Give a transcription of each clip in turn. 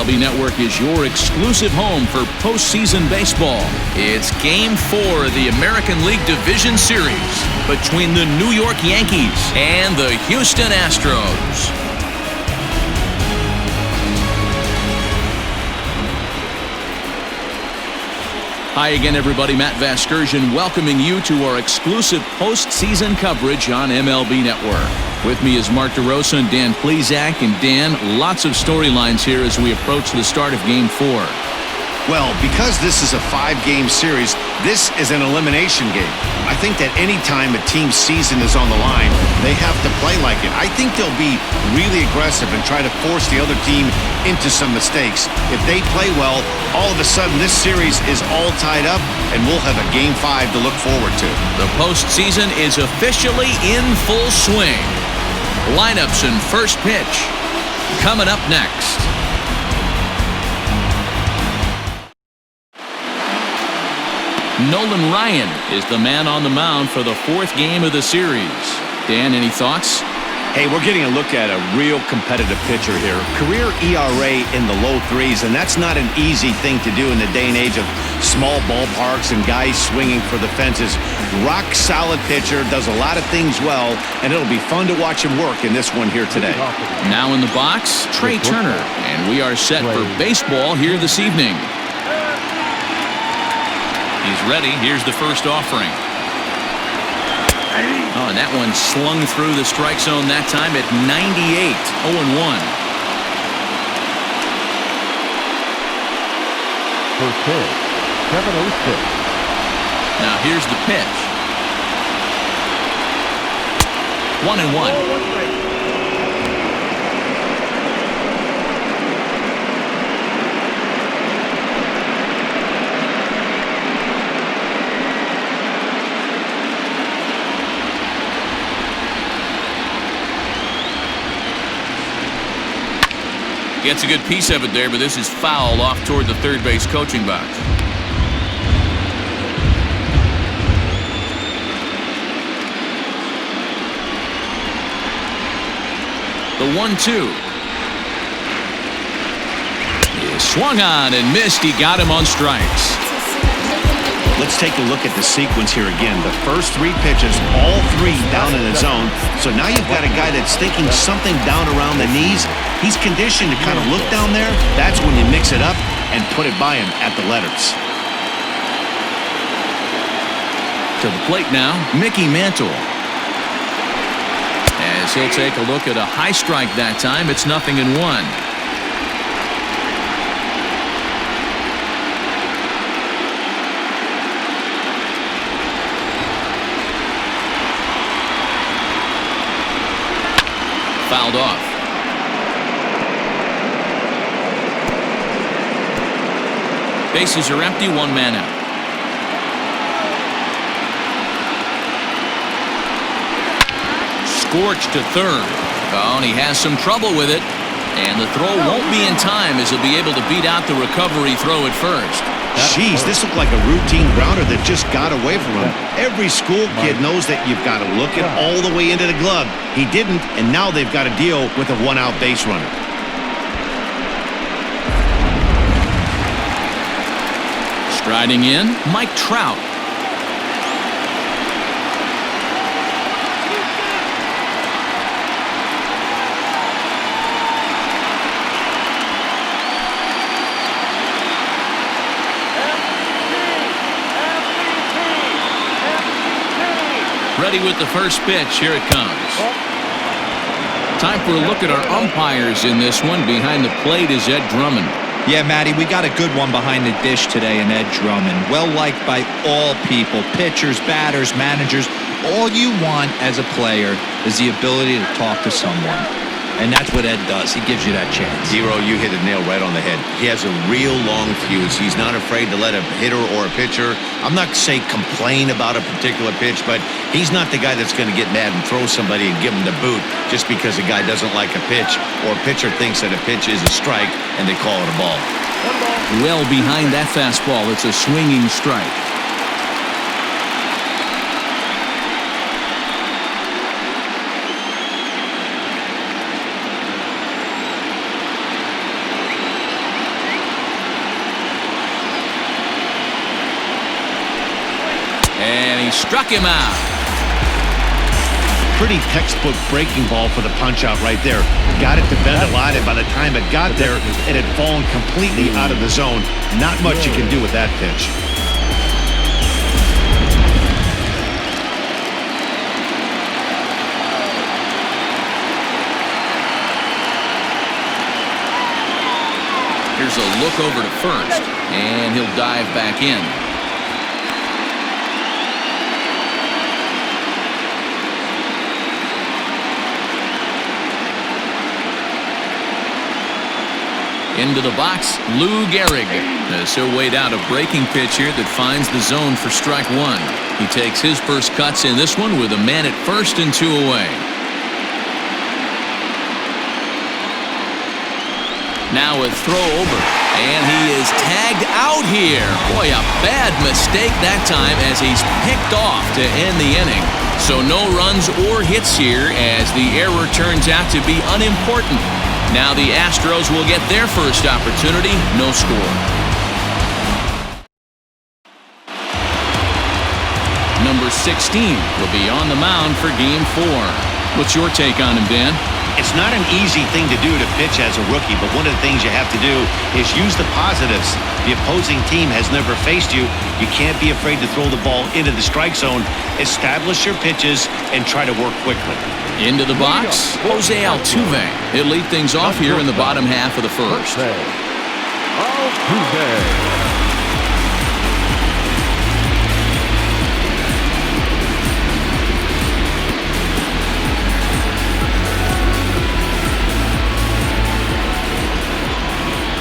MLB Network is your exclusive home for postseason baseball. It's Game 4 of the American League Division Series between the New York Yankees and the Houston Astros. Hi again, everybody. Matt Vasgersian welcoming you to our exclusive postseason coverage on MLB Network. With me is Mark DeRosa and Dan Plesac. And Dan, lots of storylines here as we approach the start of Game 4. Well, because this is a 5-game series, this is an elimination game. I think that any time a team's season is on the line, they have to play like it. I think they'll be really aggressive and try to force the other team into some mistakes. If they play well, all of a sudden this series is all tied up, and we'll have a Game 5 to look forward to. The postseason is officially in full swing. Lineups and first pitch coming up next. Nolan Ryan is the man on the mound for the 4th game of the series. Dan, any thoughts? Hey, we're getting a look at a real competitive pitcher here. Career ERA in the low 3s, and that's not an easy thing to do in the day and age of small ballparks and guys swinging for the fences. Rock-solid pitcher, does a lot of things well, and it'll be fun to watch him work in this one here today. Now in the box, Trey Turner, and we are set for baseball here this evening. He's ready. Here's the first offering. Oh, and that one slung through the strike zone that time at 98. 0-1. First pitch, 7-0-6. Now here's the pitch. 1-1. Gets a good piece of it there, but this is foul off toward the third base coaching box. The 1-2. He swung on and missed. He got him on strikes. Let's take a look at the sequence here again. The first 3 pitches, all 3 down in the zone. So now you've got a guy that's thinking something down around the knees. He's conditioned to kind of look down there. That's when you mix it up and put it by him at the letters. To the plate now, Mickey Mantle. As he'll take a look at a high strike that time, it's 0-1. Fouled off. Bases are empty, 1 man out. Scorched to third. Oh, and he has some trouble with it. And the throw won't be in time as he'll be able to beat out the recovery throw at first. Jeez, this looked like a routine grounder that just got away from him. Every school kid knows that you've got to look it all the way into the glove. He didn't, and now they've got to deal with a 1-out base runner. Striding in, Mike Trout. Ready with the first pitch. Here it comes. Time for a look at our umpires in this one. Behind the plate is Ed Drummond. Yeah, Matty, we got a good one behind the dish today in Ed Drummond. Well liked by all people, pitchers, batters, managers. All you want as a player is the ability to talk to someone. And that's what Ed does. He gives you that chance. Zero, you hit the nail right on the head. He has a real long fuse. He's not afraid to let a hitter or a pitcher, I'm not say complain about a particular pitch, but he's not the guy that's going to get mad and throw somebody and give him the boot just because a guy doesn't like a pitch or a pitcher thinks that a pitch is a strike and they call it a ball. Well behind that fastball, it's a swinging strike. And he struck him out. Pretty textbook breaking ball for the punch-out right there. Got it to bend a lot, and by the time it got there, it had fallen completely out of the zone. Not much you can do with that pitch. Here's a look over to first, and he'll dive back in. Into the box, Lou Gehrig. As he'll wait out a breaking pitch here that finds the zone for strike one. He takes his first cuts in this one with a man at first and 2 away. Now a throw over, and he is tagged out here. Boy, a bad mistake that time as he's picked off to end the inning. So no runs or hits here as the error turns out to be unimportant. Now the Astros will get their first opportunity, no score. Number 16 will be on the mound for Game 4. What's your take on him, Dan? It's not an easy thing to do to pitch as a rookie, but one of the things you have to do is use the positives. The opposing team has never faced you. You can't be afraid to throw the ball into the strike zone. Establish your pitches and try to work quickly. Into the box, Jose Altuve. He'll lead things off here in the bottom half of the first. Altuve.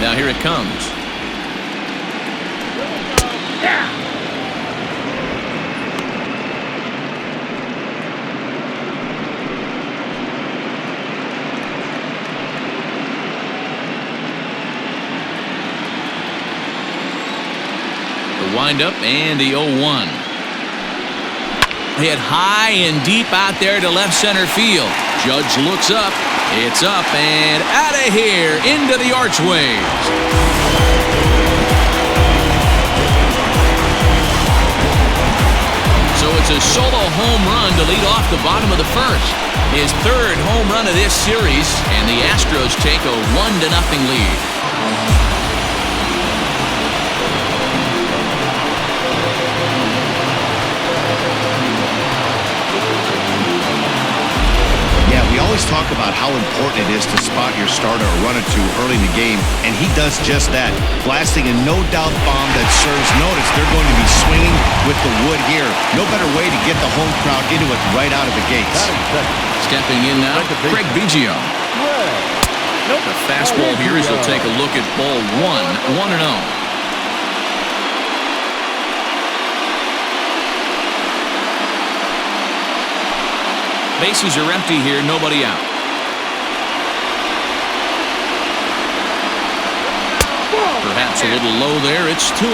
Now here it comes. The windup and the 0-1. Hit high and deep out there to left center field. Judge looks up. It's up and out of here into the archways. So it's a solo home run to lead off the bottom of the first. His third home run of this series, and the Astros take a 1-0 lead. We always talk about how important it is to spot your starter or run it to early in the game, and he does just that, blasting a no-doubt bomb that serves notice. They're going to be swinging with the wood here. No better way to get the home crowd into it right out of the gates. Stepping in now, Craig Biggio. The fastball here as he'll take a look at ball 1, 1-0. Bases are empty here, nobody out. Perhaps a little low there. It's 2-0.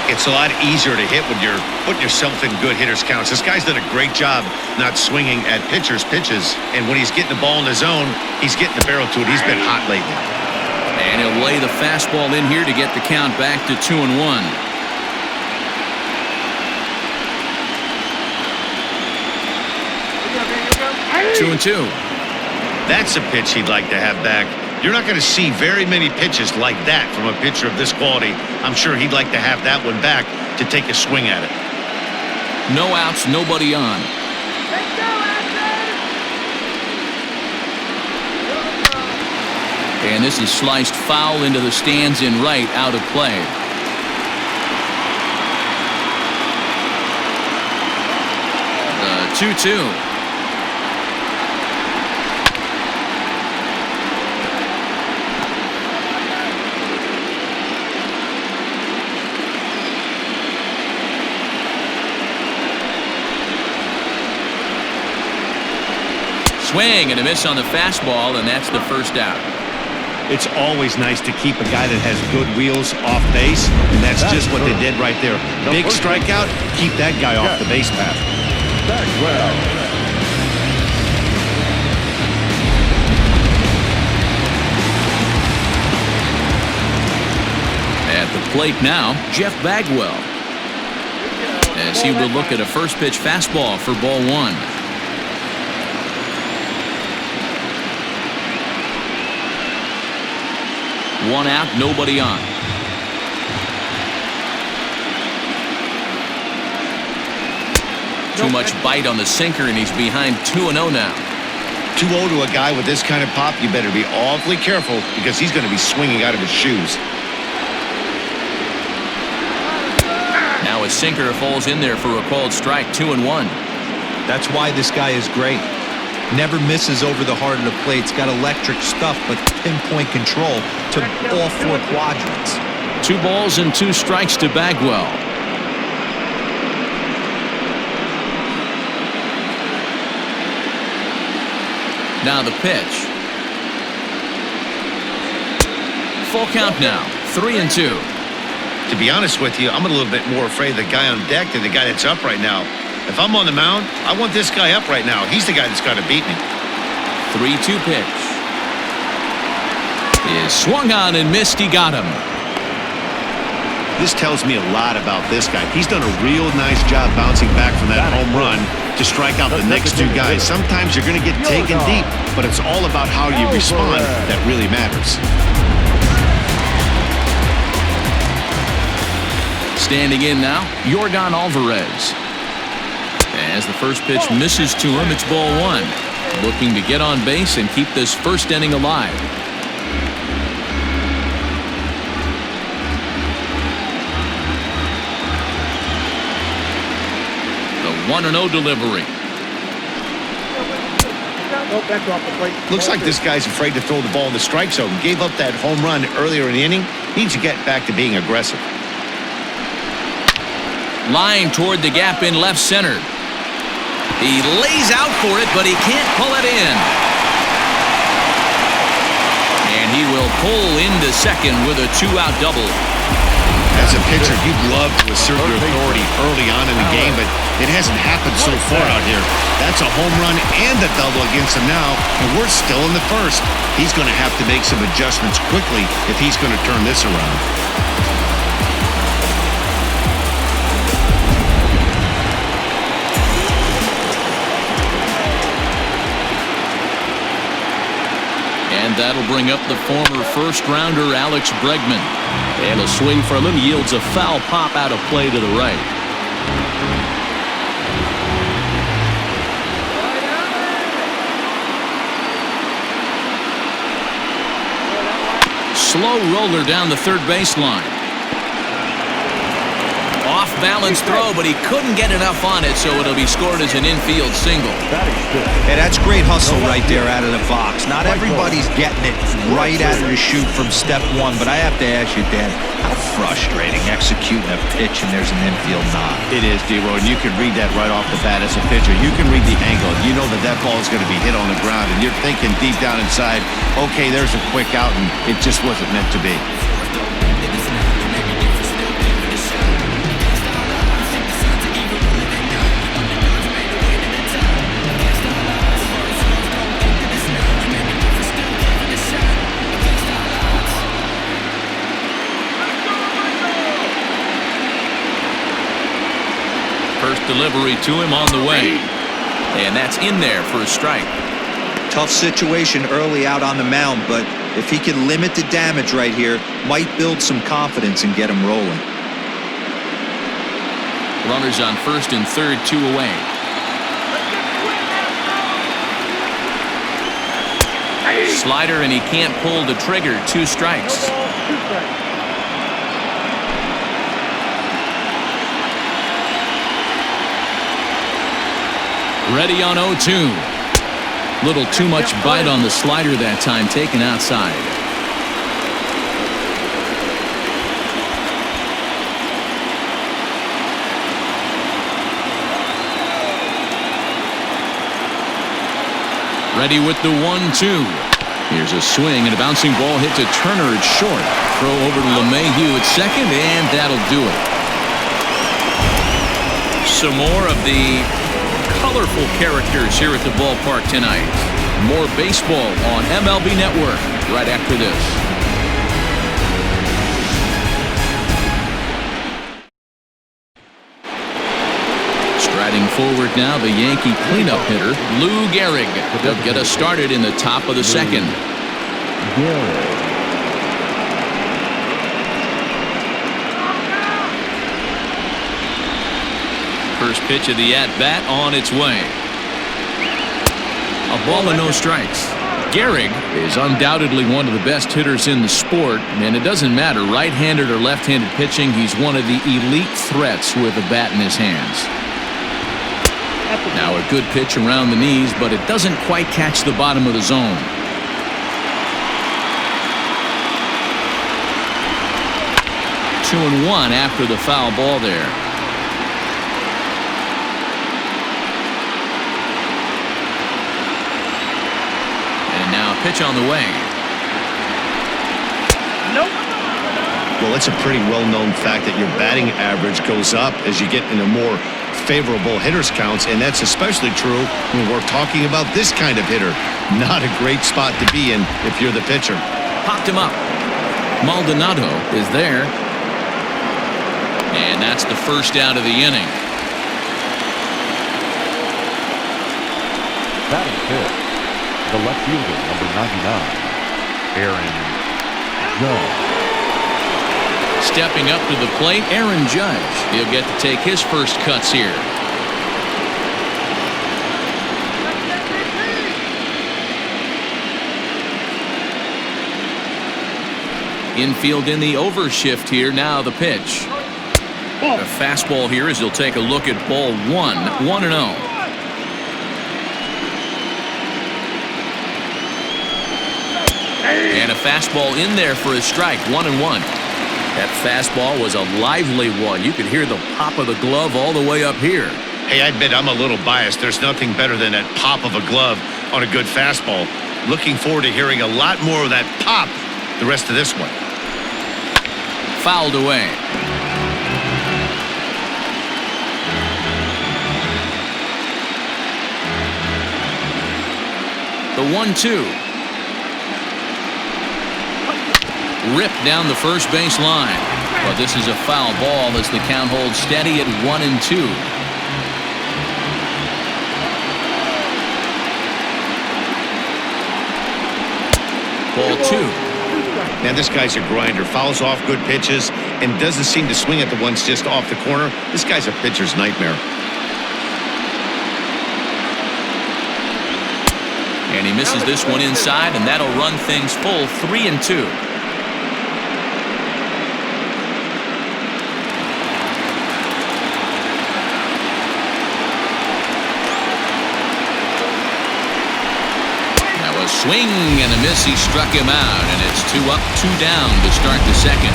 It's a lot easier to hit when you're putting yourself in good hitters' counts. This guy's done a great job not swinging at pitchers' pitches. And when he's getting the ball in the zone, he's getting the barrel to it. He's been hot lately. And he'll lay the fastball in here to get the count back to 2-1. 2-2. That's a pitch he'd like to have back. You're not going to see very many pitches like that from a pitcher of this quality. I'm sure he'd like to have that one back to take a swing at it. No outs, nobody on. And this is sliced foul into the stands in right, out of play. The 2-2. Swing and a miss on the fastball, and that's the first out. It's always nice to keep a guy that has good wheels off base, and that's just what they did right there. Big strikeout, keep that guy off the base path. At the plate now, Jeff Bagwell. as he will look at a first pitch fastball for ball one. One out, nobody on. Too much bite on the sinker, and he's behind 2-0 now. 2-0 to a guy with this kind of pop, you better be awfully careful because he's going to be swinging out of his shoes. Now a sinker falls in there for a called strike, 2-1. That's why this guy is great. Never misses over the heart of the plate. He's got electric stuff, but pinpoint control to all four quadrants. 2 balls and 2 strikes to Bagwell. Now the pitch. Full count now, 3-2. To be honest with you, I'm a little bit more afraid of the guy on deck than the guy that's up right now. If I'm on the mound, I want this guy up right now. He's the guy that's got to beat me. 3-2 pitch. Is swung on and missed. He got him. This tells me a lot about this guy. He's done a real nice job bouncing back from that home run to strike out the next 2 guys. Sometimes you're going to get taken deep, but it's all about how you respond that really matters. Standing in now, Yordan Alvarez. As the first pitch misses to him, it's ball one. Looking to get on base and keep this first inning alive. The 1-0 delivery. Looks like this guy's afraid to throw the ball in the strike zone. Gave up that home run earlier in the inning. Needs to get back to being aggressive. Line toward the gap in left center. He lays out for it, but he can't pull it in. And he will pull into second with a 2-out double. As a pitcher, you'd love to assert your authority early on in the game, but it hasn't happened so far out here. That's a home run and a double against him now, and we're still in the first. He's going to have to make some adjustments quickly if he's going to turn this around. And that'll bring up the former first-rounder Alex Bregman. And a swing for him yields a foul pop out of play to the right. Slow roller down the third baseline. Off-balance throw, but he couldn't get enough on it, so it'll be scored as an infield single. Hey, that's great hustle right there out of the box. Not everybody's getting it right out of the chute from step one, but I have to ask you, Dan, how frustrating executing a pitch and there's an infield knock. It is, D-Roy, and you can read that right off the bat as a pitcher. You can read the angle. You know that that ball is going to be hit on the ground, and you're thinking deep down inside, okay, there's a quick out, and it just wasn't meant to be. First delivery to him on the way. And that's in there for a strike. Tough situation early out on the mound, but if he can limit the damage right here, might build some confidence and get him rolling. Runners on first and third, 2 away. Slider, and he can't pull the trigger. 2 strikes. Ready on 0-2. Little too much bite on the slider that time, taken outside. Ready with the 1-2. Here's a swing and a bouncing ball hit to Turner at short. Throw over to LeMahieu at second, and that'll do it. Some more of the colorful characters here at the ballpark tonight. More baseball on MLB Network right after this. Gehrig now, the Yankee cleanup hitter. Lou Gehrig. They'll get us started in the top of the second. Gehrig. First pitch of the at-bat on its way. A ball and no strikes. Gehrig is undoubtedly one of the best hitters in the sport, and it doesn't matter right-handed or left-handed pitching. He's one of the elite threats with a bat in his hands. Now a good pitch around the knees, but it doesn't quite catch the bottom of the zone. Two and one after the foul ball there. Pitch on the way. Nope. Well, it's a pretty well-known fact that your batting average goes up as you get into more favorable hitters counts, and that's especially true when we're talking about this kind of hitter. Not a great spot to be in if you're the pitcher. Popped him up. Maldonado is there. And that's the first out of the inning. Batting fifth, the left fielder, number 99, Aaron Judge. Stepping up to the plate, Aaron Judge. He'll get to take his first cuts here. Infield in the overshift here. Now the pitch. A fastball here as he'll take a look at ball one. 1-0. And a fastball in there for a strike. 1-1. That fastball was a lively one. You could hear the pop of the glove all the way up here. Hey, I admit I'm a little biased. There's nothing better than that pop of a glove on a good fastball. Looking forward to hearing a lot more of that pop the rest of this one. Fouled away. The 1-2. Ripped down the first base line. But this is a foul ball as the count holds steady at 1-2. Ball two. Man, this guy's a grinder. Fouls off good pitches and doesn't seem to swing at the ones just off the corner. This guy's a pitcher's nightmare. And he misses this one inside, and that'll run things full. 3-2. Swing and a miss. He struck him out, and it's 2 up, 2 down to start the second.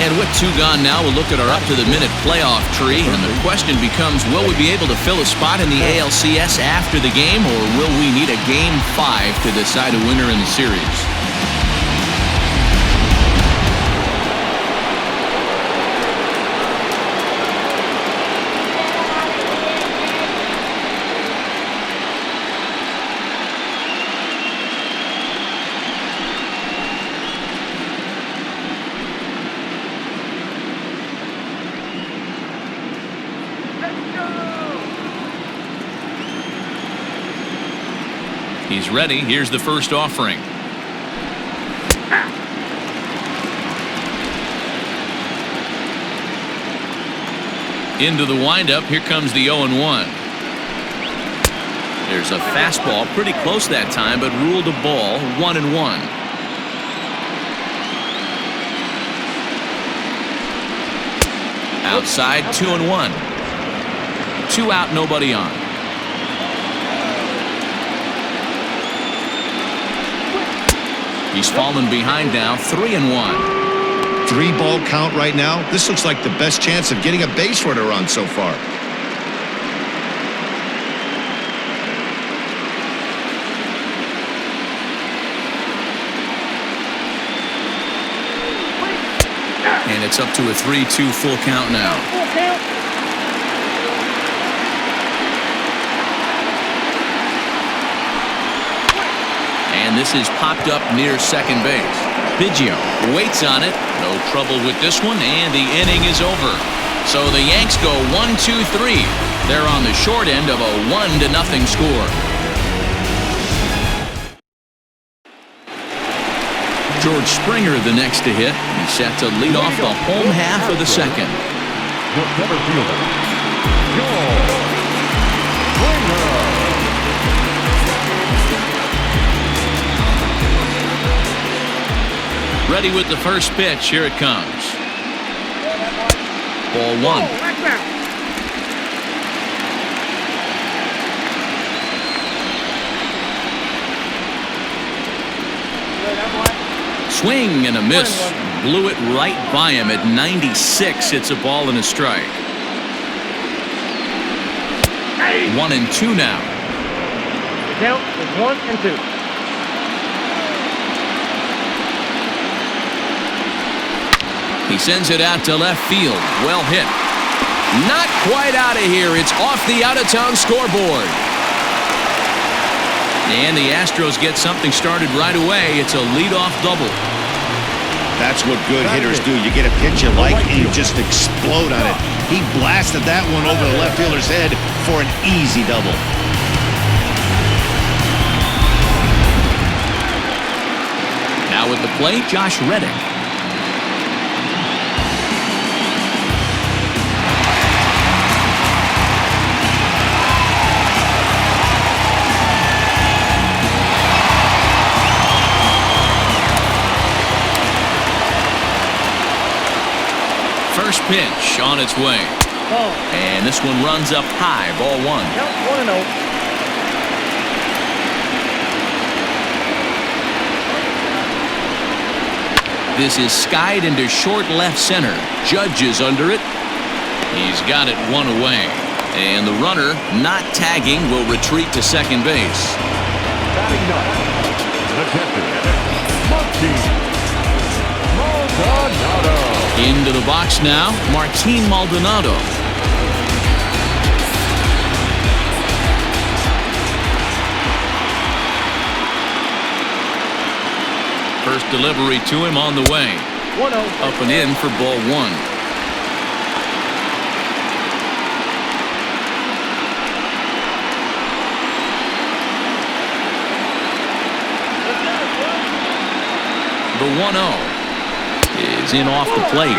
And with 2 gone now, we'll look at our up-to-the-minute playoff tree, and the question becomes, will we be able to fill a spot in the ALCS after the game, or will we need a Game 5 to decide a winner in the series? He's ready. Here's the first offering. Into the windup. Here comes the 0-1. There's a fastball pretty close that time, but ruled a ball. 1-1. Outside. 2-1. 2 out, nobody on. He's fallen behind now. 3-1. 3-ball count right now. This looks like the best chance of getting a base runner on so far. And it's up to a 3-2 full count now. And this is popped up near second base. Biggio waits on it. No trouble with this one, and the inning is over. So the Yanks go 1-2-3. They're on the short end of a 1-0 score. George Springer the next to hit. He's set to lead off the home half of the second. The center fielder, George Springer. Ready with the first pitch. Here it comes. Ball 1. Swing and a miss. Blew it right by him at 96. It's a ball and a strike. 1-2 now. Count is 1-2. He sends it out to left field. Well hit. Not quite out of here. It's off the out-of-town scoreboard. And the Astros get something started right away. It's a leadoff double. That's what good hitters do. You get a pitch you like and you just explode on it. He blasted that one over the left fielder's head for an easy double. Now at the plate, Josh Reddick. First pitch on its way. Ball. And this one runs up high. Ball 1. Count 1-0. This is skied into short left center. Judge is under it. He's got it one away. And the runner, not tagging, will retreat to second base. Batting ninth, the catcher, Maldonado. Into the box now, Martin Maldonado. First delivery to him on the way. 1-0. Up and in for ball 1. The 1-0 is in off the plate.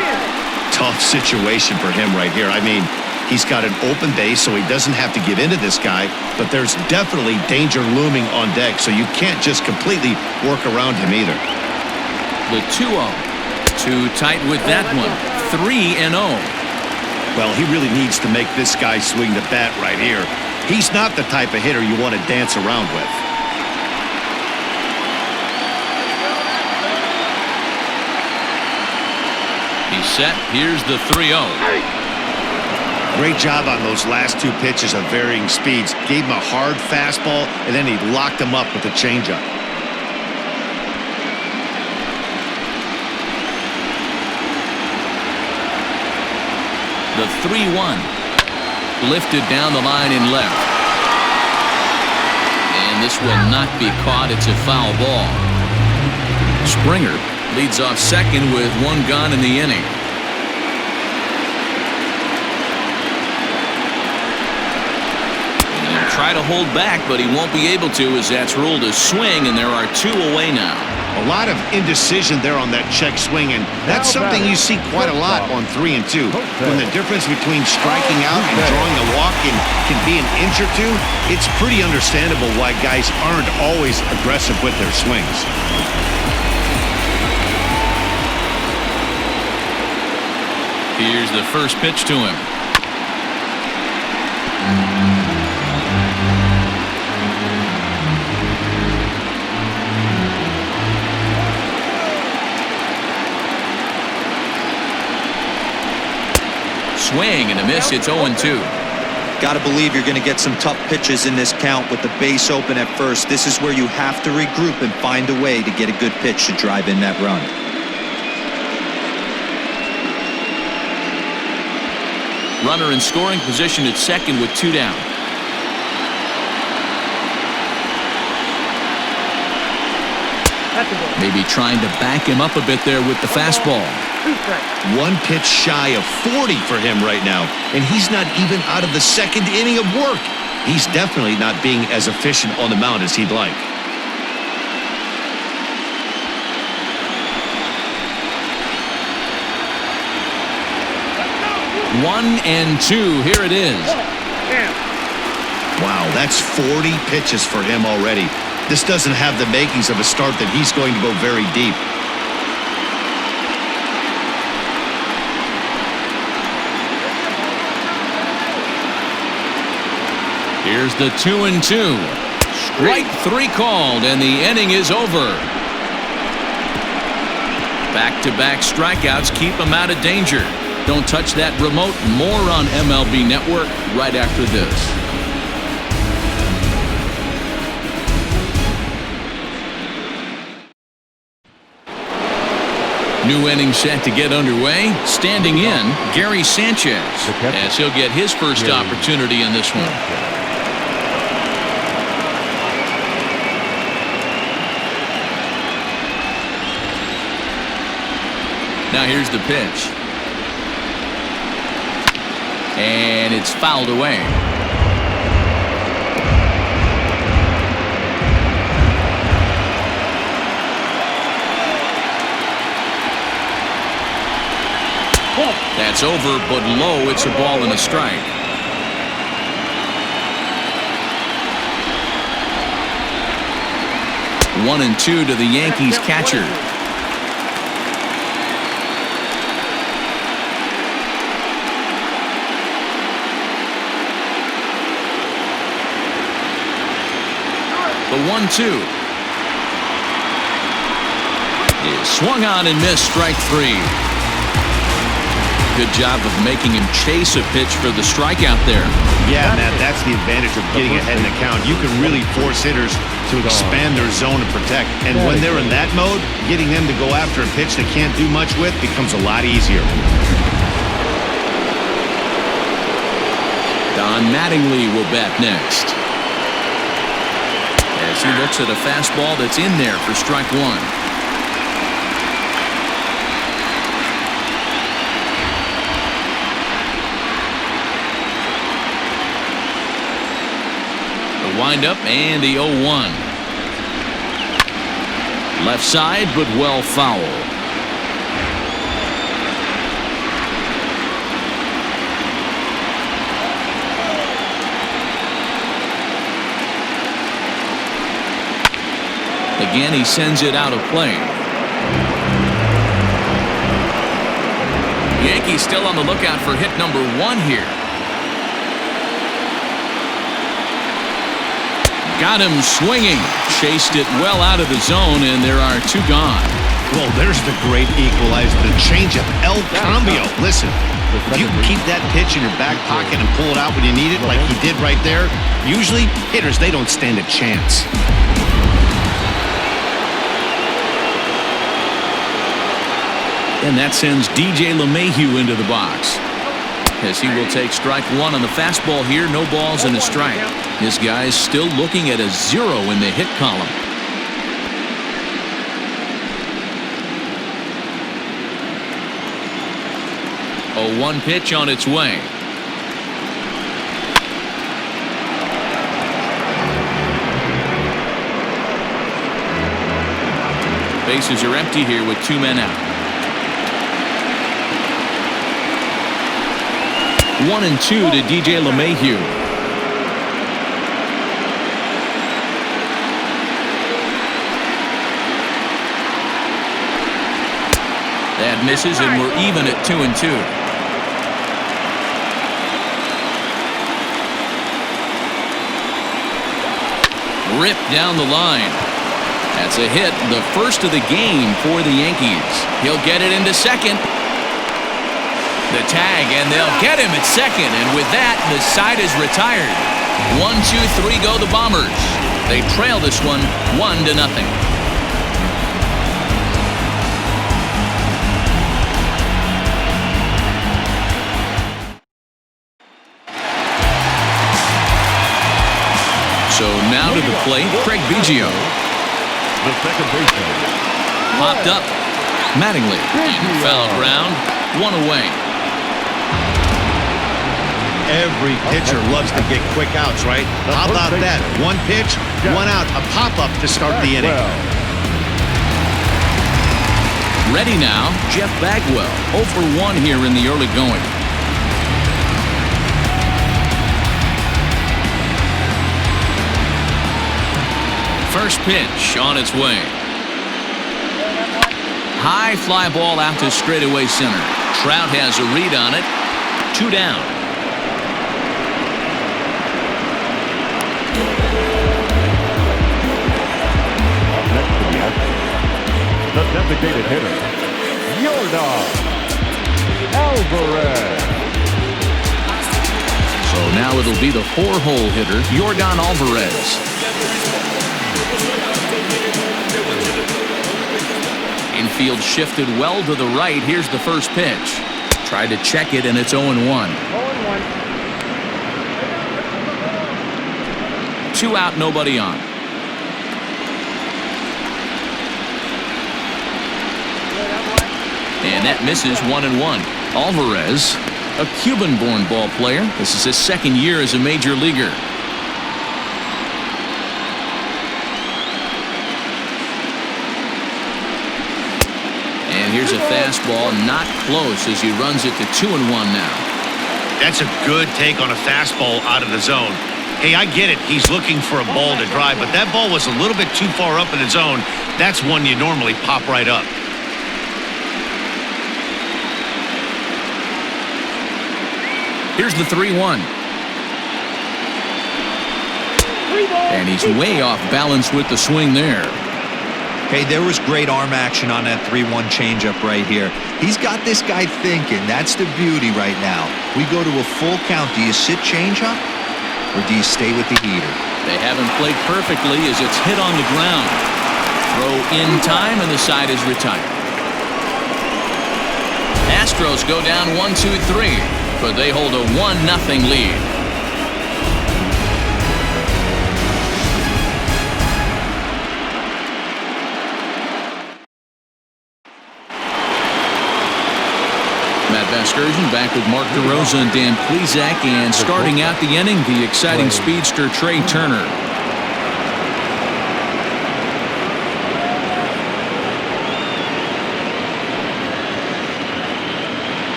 Tough situation for him right here. I mean, he's got an open base, so he doesn't have to give in to this guy, but there's definitely danger looming on deck, so you can't just completely work around him either. The 2-0. Too tight with that one. 3-0. Well, he really needs to make this guy swing the bat right here. He's not the type of hitter you want to dance around with. He's set. Here's the 3-0. Great job on those last two pitches of varying speeds. Gave him a hard fastball, and then he locked him up with a changeup. The 3-1. Lifted down the line in left. And this will not be caught. It's a foul ball. Springer leads off second with one gone in the inning. And he'll try to hold back, but he won't be able to, as that's ruled a swing, and there are 2 away now. A lot of indecision there on that check swing, and that's something you see quite a lot on 3 and 2. When the difference between striking out and drawing a walk can be an inch or two, it's pretty understandable why guys aren't always aggressive with their swings. Here's the first pitch to him. Swing and a miss. It's 0-2. Got to believe you're going to get some tough pitches in this count with the base open at first. This is where you have to regroup and find a way to get a good pitch to drive in that run. Runner in scoring position at second with 2 down. That's a ball. Maybe trying to back him up a bit there with the fastball. 2 strikes. One pitch shy of 40 for him right now, and he's not even out of the second inning of work. He's definitely not being as efficient on the mound as he'd like. One and two. Here it is. Wow, that's 40 pitches for him already. This doesn't have the makings of a start that he's going to go very deep. Here's the 2-2. Strike 3 called, and the inning is over. Back-to-back strikeouts keep him out of danger. Don't touch that remote. More on MLB Network right after this. New inning set to get underway. Standing in, Gary Sanchez, as he'll get his first opportunity in this one. Now here's the pitch. And it's fouled away. That's over, but low. It's a ball and a strike. One and two to the Yankees catcher. The 1-2 is swung on and missed. Strike 3. Good job of making him chase a pitch for the strikeout there. Yeah, Matt, that's the advantage of getting ahead in the count. You can really force hitters to expand their zone and protect. And when they're in that mode, getting them to go after a pitch they can't do much with becomes a lot easier. Don Mattingly will bat next, as he looks at a fastball that's in there for strike 1. Windup and the 0-1. Left side, but well foul. Again, he sends it out of play. Yankees still on the lookout for hit number 1 here. Got him swinging. Chased it well out of the zone, and there are 2 gone. Well, there's the great equalizer, the changeup, El Cambio. Listen, if you can keep that pitch in your back pocket and pull it out when you need it, like he did right there, usually hitters, they don't stand a chance. And that sends DJ LeMahieu into the box, as he will take strike 1 on the fastball here. No balls and a strike. His guy's still looking at a 0 in the hit column. A 1 pitch on its way. Bases are empty here with 2 men out. 1 and 2 to DJ LeMahieu. That misses, and we're even at 2 and 2. Ripped down the line. That's a hit, the first of the game for the Yankees. He'll get it into second. The tag, and they'll get him at second, and with that, the side is retired. 1, 2, 3 go the Bombers. They trail this one 1-0. So now to the plate, Craig Biggio. The second baseman. Popped up. Mattingly in foul ground, one away. Every pitcher loves to get quick outs, right? How about that? One pitch, one out, a pop-up to start the inning. Ready now, Jeff Bagwell, 0 for 1 here in the early going. First pitch on its way. High fly ball out to straightaway center. Trout has a read on it. 2 down. The designated hitter, Yordan Alvarez. So now it'll be the 4-hole hitter, Yordan Alvarez. Infield shifted well to the right. Here's the first pitch. Tried to check it, and it's 0-1. 2 out, nobody on. And that misses 1-1. Alvarez, a Cuban-born ball player. This is his second year as a major leaguer. And here's a fastball, not close as he runs it to 2-1 now. That's a good take on a fastball out of the zone. Hey, I get it. He's looking for a ball to drive, but that ball was a little bit too far up in the zone. That's one you normally pop right up. Here's the 3-1. And he's way off balance with the swing there. Hey, there was great arm action on that 3-1 changeup right here. He's got this guy thinking. That's the beauty right now. We go to a full count. Do you sit changeup or do you stay with the heater? They haven't played perfectly as it's hit on the ground. Throw in time and the side is retired. Astros go down 1-2-3. But they hold a 1-0 lead. Matt Vasgersian back with Mark DeRosa and Dan Plesac, and starting out the inning, the exciting speedster Trey Turner.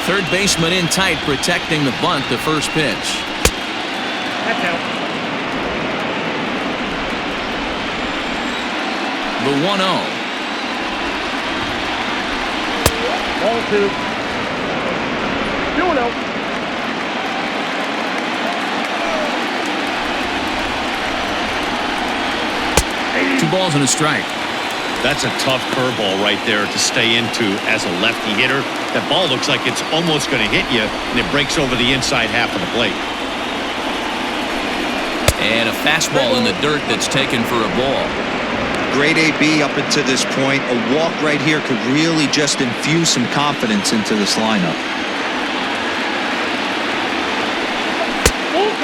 Third baseman in tight, protecting the bunt, the first pitch. That's out. The 1-0. Ball 2. 2-0. Two balls and a strike. That's a tough curveball right there to stay into as a lefty hitter. That ball looks like it's almost going to hit you, and it breaks over the inside half of the plate. And a fastball in the dirt that's taken for a ball. Great AB up until this point. A walk right here could really just infuse some confidence into this lineup.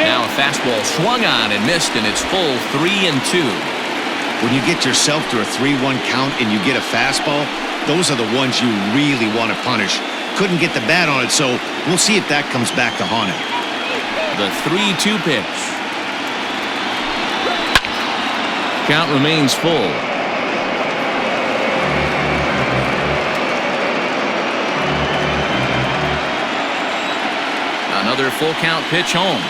Now a fastball swung on and missed, and it's full 3-2. When you get yourself to a 3-1 count and you get a fastball, those are the ones you really want to punish. Couldn't get the bat on it, so we'll see if that comes back to haunt him. The 3-2 pitch. Count remains full. Another full count pitch home.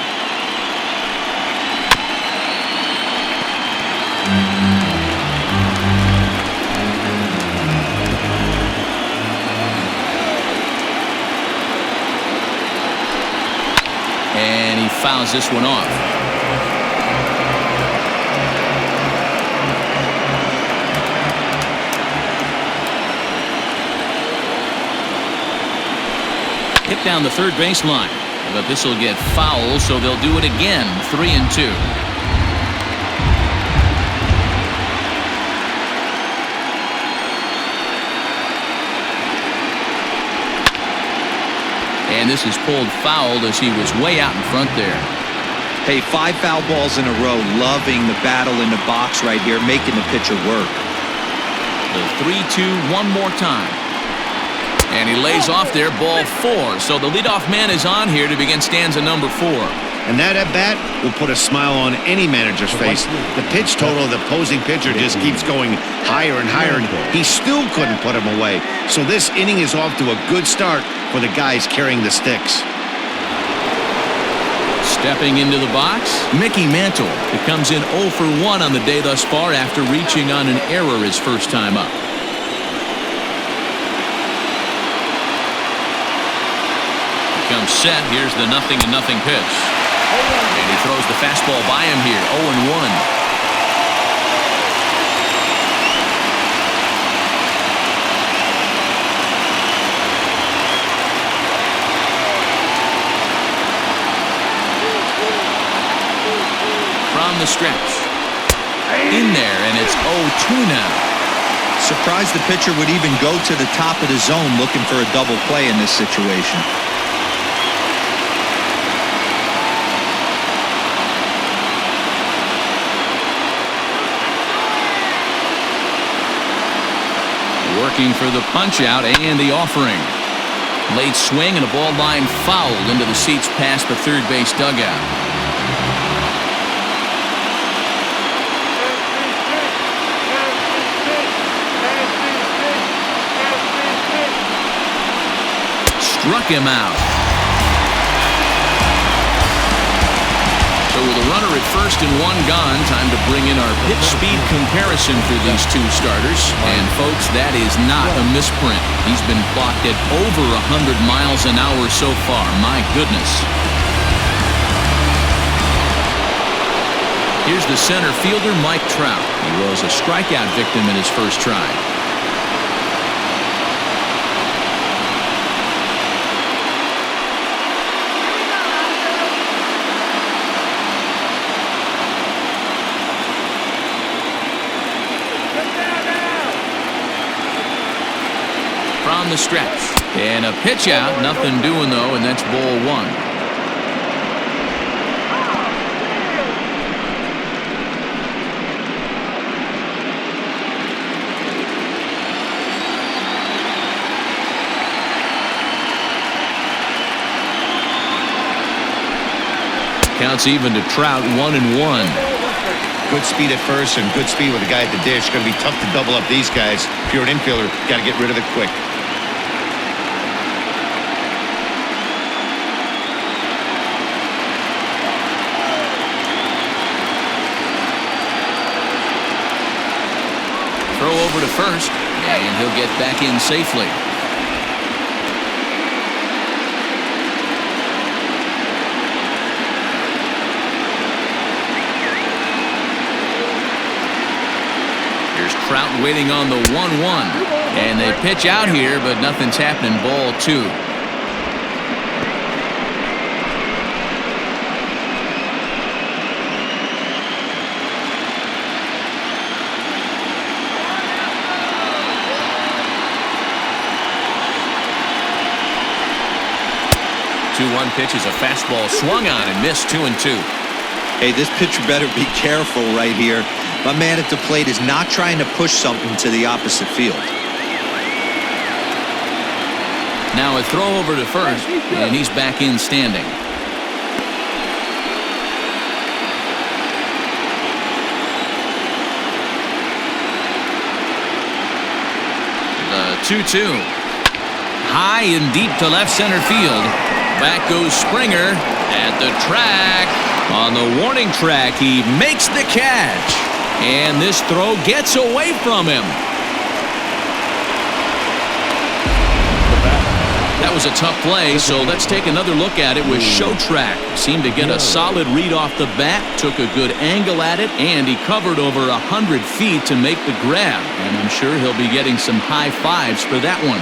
And he fouls this one off. Hit down the third baseline, but this will get foul, so they'll do it again. 3-2. And this is pulled foul as he was way out in front there. Hey, 5 foul balls in a row. Loving the battle in the box right here, making the pitcher work. The 3-2 one more time. And he lays off there, ball 4. So the leadoff man is on here to begin stanza number 4. And that at-bat will put a smile on any manager's face. The pitch total of the opposing pitcher just keeps going higher and higher, and he still couldn't put him away. So this inning is off to a good start for the guys carrying the sticks. Stepping into the box, Mickey Mantle. It comes in 0 for 1 on the day thus far after reaching on an error his first time up. Comes set. Here's the 0-0 pitch. And he throws the fastball by him here. 0-1. From the stretch. In there, and it's 0-2 now. Surprised the pitcher would even go to the top of the zone looking for a double play in this situation. Working for the punch-out and the offering. Late swing and a ball line fouled into the seats past the third base dugout. Struck him out. So with a runner at first and 1 gone, time to bring in our pitch speed comparison for these two starters. And folks, that is not a misprint. He's been clocked at over 100 miles an hour so far. My goodness. Here's the center fielder, Mike Trout. He was a strikeout victim in his first try. From the stretch. And a pitch out. Nothing doing, though, and that's ball 1. Counts even to Trout, 1-1. Good speed at first and good speed with the guy at the dish. Going to be tough to double up these guys. If you're an infielder, got to get rid of it quick. Throw over to first, and he'll get back in safely. Here's Trout waiting on the 1-1. And they pitch out here, but nothing's happening. Ball 2. One pitch is a fastball swung on and missed. 2-2. Hey, this pitcher better be careful right here. My man at the plate is not trying to push something to the opposite field. Now a throw over to first, and he's back in standing. The 2-2. High and deep to left center field. Back goes Springer at the track. On the warning track, he makes the catch. And this throw gets away from him. That was a tough play, so let's take another look at it with Show Track. Seemed to get a solid read off the bat, took a good angle at it, and he covered over 100 feet to make the grab. And I'm sure he'll be getting some high fives for that one.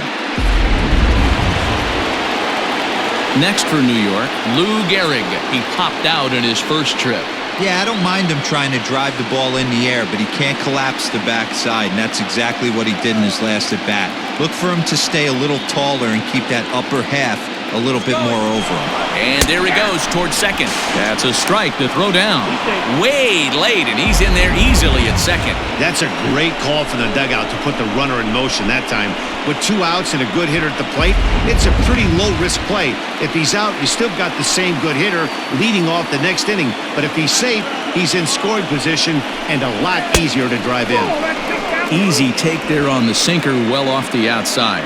Next for New York, Lou Gehrig. He popped out in his first trip. Yeah, I don't mind him trying to drive the ball in the air, but he can't collapse the backside, and that's exactly what he did in his last at-bat. Look for him to stay a little taller and keep that upper half a little bit more over him. And there he goes towards second. That's a strike to throw down. Way late, and he's in there easily at second. That's a great call from the dugout to put the runner in motion that time. With 2 outs and a good hitter at the plate, it's a pretty low-risk play. If he's out, you still got the same good hitter leading off the next inning. But if he's safe, he's in scoring position and a lot easier to drive in. Easy take there on the sinker, well off the outside.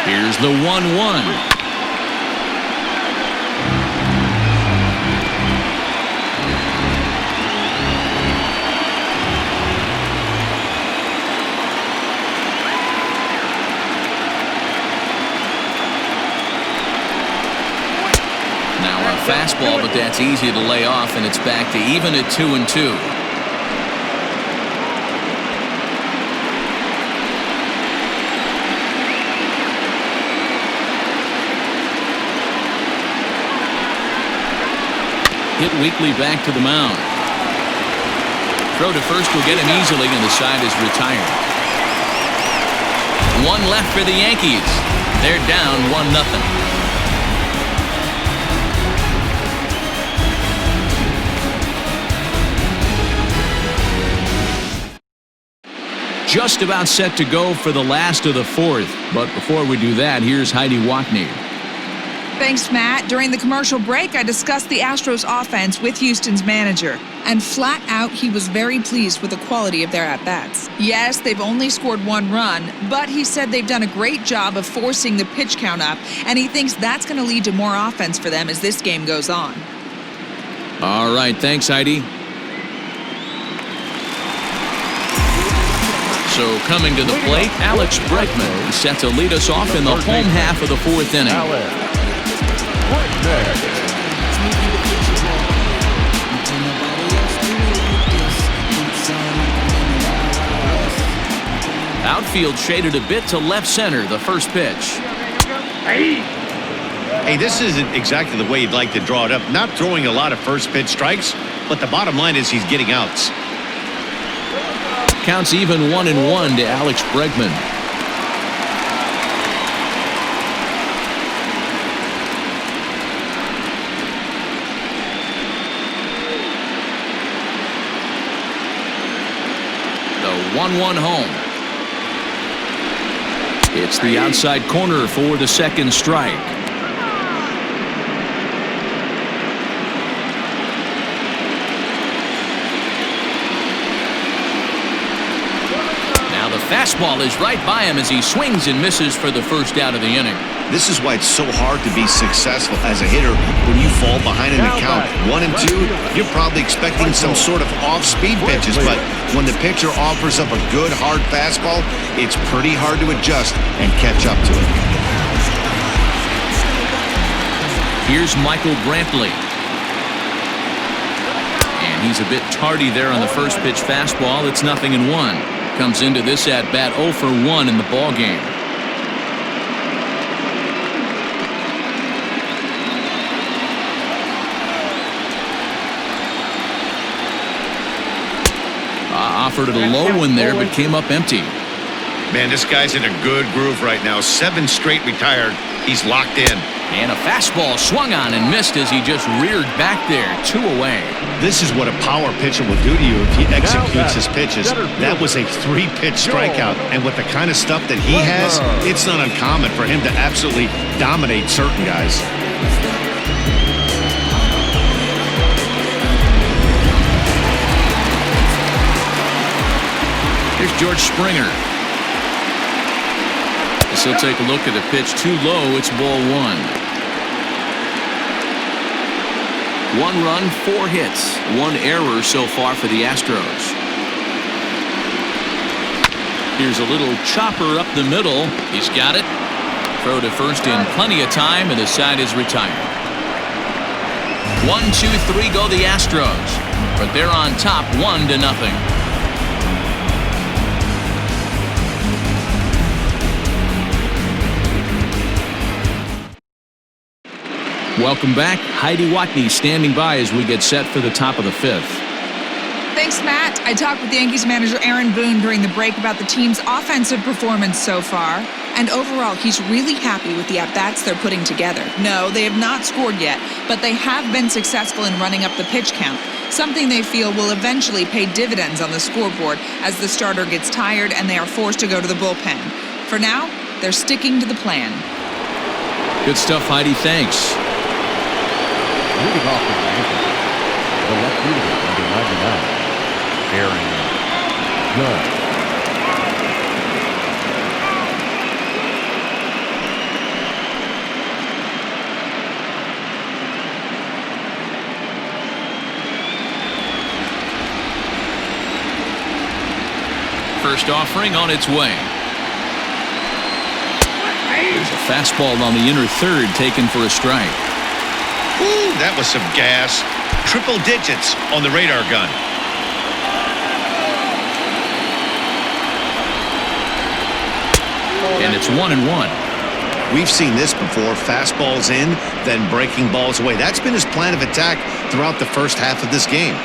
Here's the 1-1. Fastball, but that's easy to lay off, and it's back to even at 2-2. Hit weakly back to the mound. Throw to first will get him easily, and the side is retired. 1 left for the Yankees. They're down 1-0. Just about set to go for the last of the 4th. But before we do that, here's Heidi Watney. Thanks, Matt. During the commercial break, I discussed the Astros offense with Houston's manager. And flat out, he was very pleased with the quality of their at-bats. Yes, they've only scored 1 run, but he said they've done a great job of forcing the pitch count up, and he thinks that's going to lead to more offense for them as this game goes on. All right, thanks, Heidi. So coming to the plate, Alex Bregman is set to lead us off in the home half of the 4th inning. Outfield shaded a bit to left center, the first pitch. Hey, this isn't exactly the way you'd like to draw it up. Not throwing a lot of first pitch strikes, but the bottom line is he's getting outs. Counts even 1-1 to Alex Bregman. The 1-1 home. It's the outside corner for the second strike. Fastball is right by him as he swings and misses for the first out of the inning. This is why it's so hard to be successful as a hitter when you fall behind in the count 1-2. You're probably expecting some sort of off-speed pitches, but when the pitcher offers up a good hard fastball, it's pretty hard to adjust and catch up to it. Here's Michael Brantley. And he's a bit tardy there on the first pitch fastball. It's 0-1. Comes into this at-bat 0 for 1 in the ball game. Offered it a low one there, but came up empty. Man, this guy's in a good groove right now. 7 straight retired. He's locked in. And a fastball swung on and missed as he just reared back there, 2 away. This is what a power pitcher will do to you if he executes his pitches. That was a 3-pitch strikeout. And with the kind of stuff that he has, it's not uncommon for him to absolutely dominate certain guys. Here's George Springer. So take a look at the pitch, too low. It's ball 1. 1 run, 4 hits, 1 error so far for the Astros. Here's a little chopper up the middle. He's got it. Throw to first in plenty of time, and the side is retired. 1, 2, 3 go the Astros, but they're on top 1-0. Welcome back. Heidi Watney standing by as we get set for the top of the fifth. Thanks, Matt. I talked with Yankees manager Aaron Boone during the break about the team's offensive performance so far. And overall, he's really happy with the at-bats they're putting together. No, they have not scored yet, but they have been successful in running up the pitch count, something they feel will eventually pay dividends on the scoreboard as the starter gets tired and they are forced to go to the bullpen. For now, they're sticking to the plan. Good stuff, Heidi. Thanks. Leading off the Yankees, the left fielder, number 99, Aaron Judge. First offering on its way. There's a fastball on the inner third taken for a strike. Ooh, that was some gas. Triple digits on the radar gun. And it's 1-1. We've seen this before. Fastballs in, then breaking balls away. That's been his plan of attack throughout the first half of this game.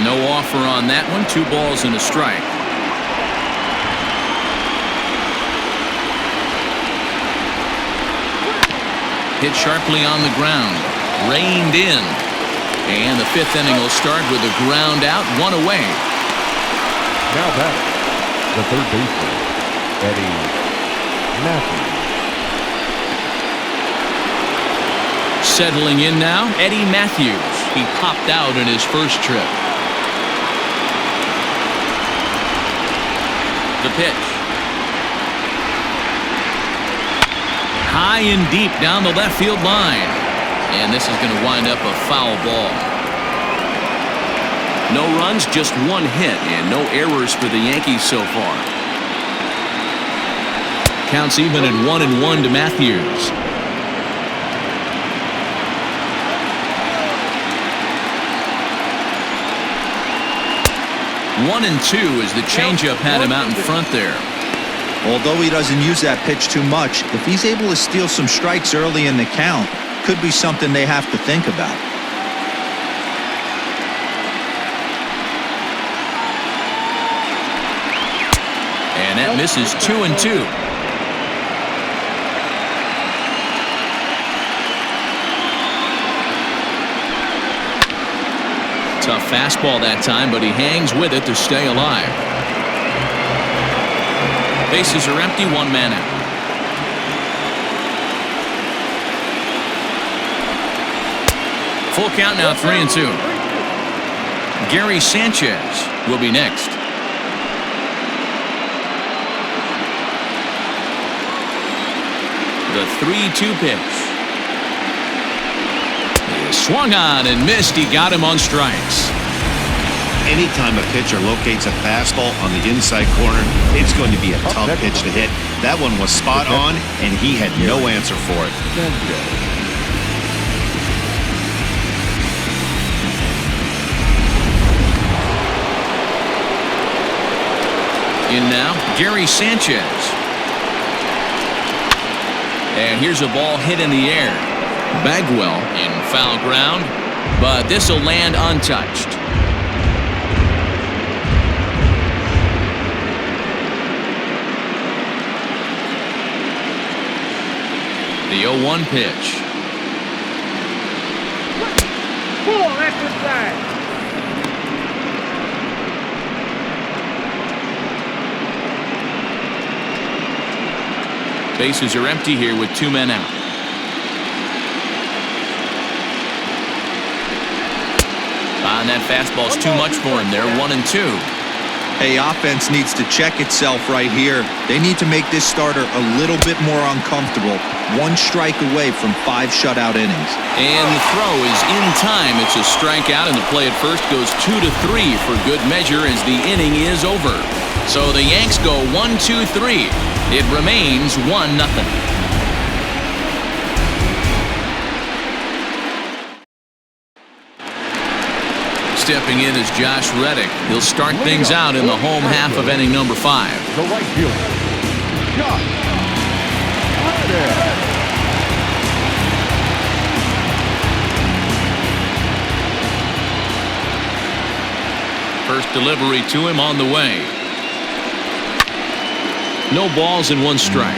No offer on that one. 2 balls and a strike. Hit sharply on the ground. Reined in. And the 5th inning will start with a ground out, 1 away. Now back, the third baseman, Eddie Matthews. Settling in now, Eddie Matthews. He popped out in his first trip. The pitch. High and deep down the left field line. And this is going to wind up a foul ball. No runs, just 1 hit, and no errors for the Yankees so far. Counts even at 1-1 to Matthews. One and 2 as the changeup had him out in front there. Although he doesn't use that pitch too much, if he's able to steal some strikes early in the count, could be something they have to think about. And that misses 2-2. Tough fastball that time, but he hangs with it to stay alive. Bases are empty, 1 man out. Full count now, 3-2. Gary Sanchez will be next. The 3-2 pitch. He swung on and missed. He got him on strikes. Anytime a pitcher locates a fastball on the inside corner, it's going to be a tough pitch to hit. That one was spot on, and he had no answer for it. In now, Gary Sanchez. And here's a ball hit in the air. Bagwell in foul ground, but this will land untouched. The 0-1 pitch. Cool, that's inside. Bases are empty here with 2 men out. And that fastball's too much for him there, 1-2. Hey, offense needs to check itself right here. They need to make this starter a little bit more uncomfortable. 1 strike away from 5 shutout innings. And the throw is in time. It's a strikeout, and the play at first goes 2-3 for good measure as the inning is over. So the Yanks go 1-2-3. It remains 1-0. Stepping in is Josh Reddick. He'll start things out in the home half of inning number 5. The right fielder, Josh Reddick. First delivery to him on the way. No balls and 1 strike.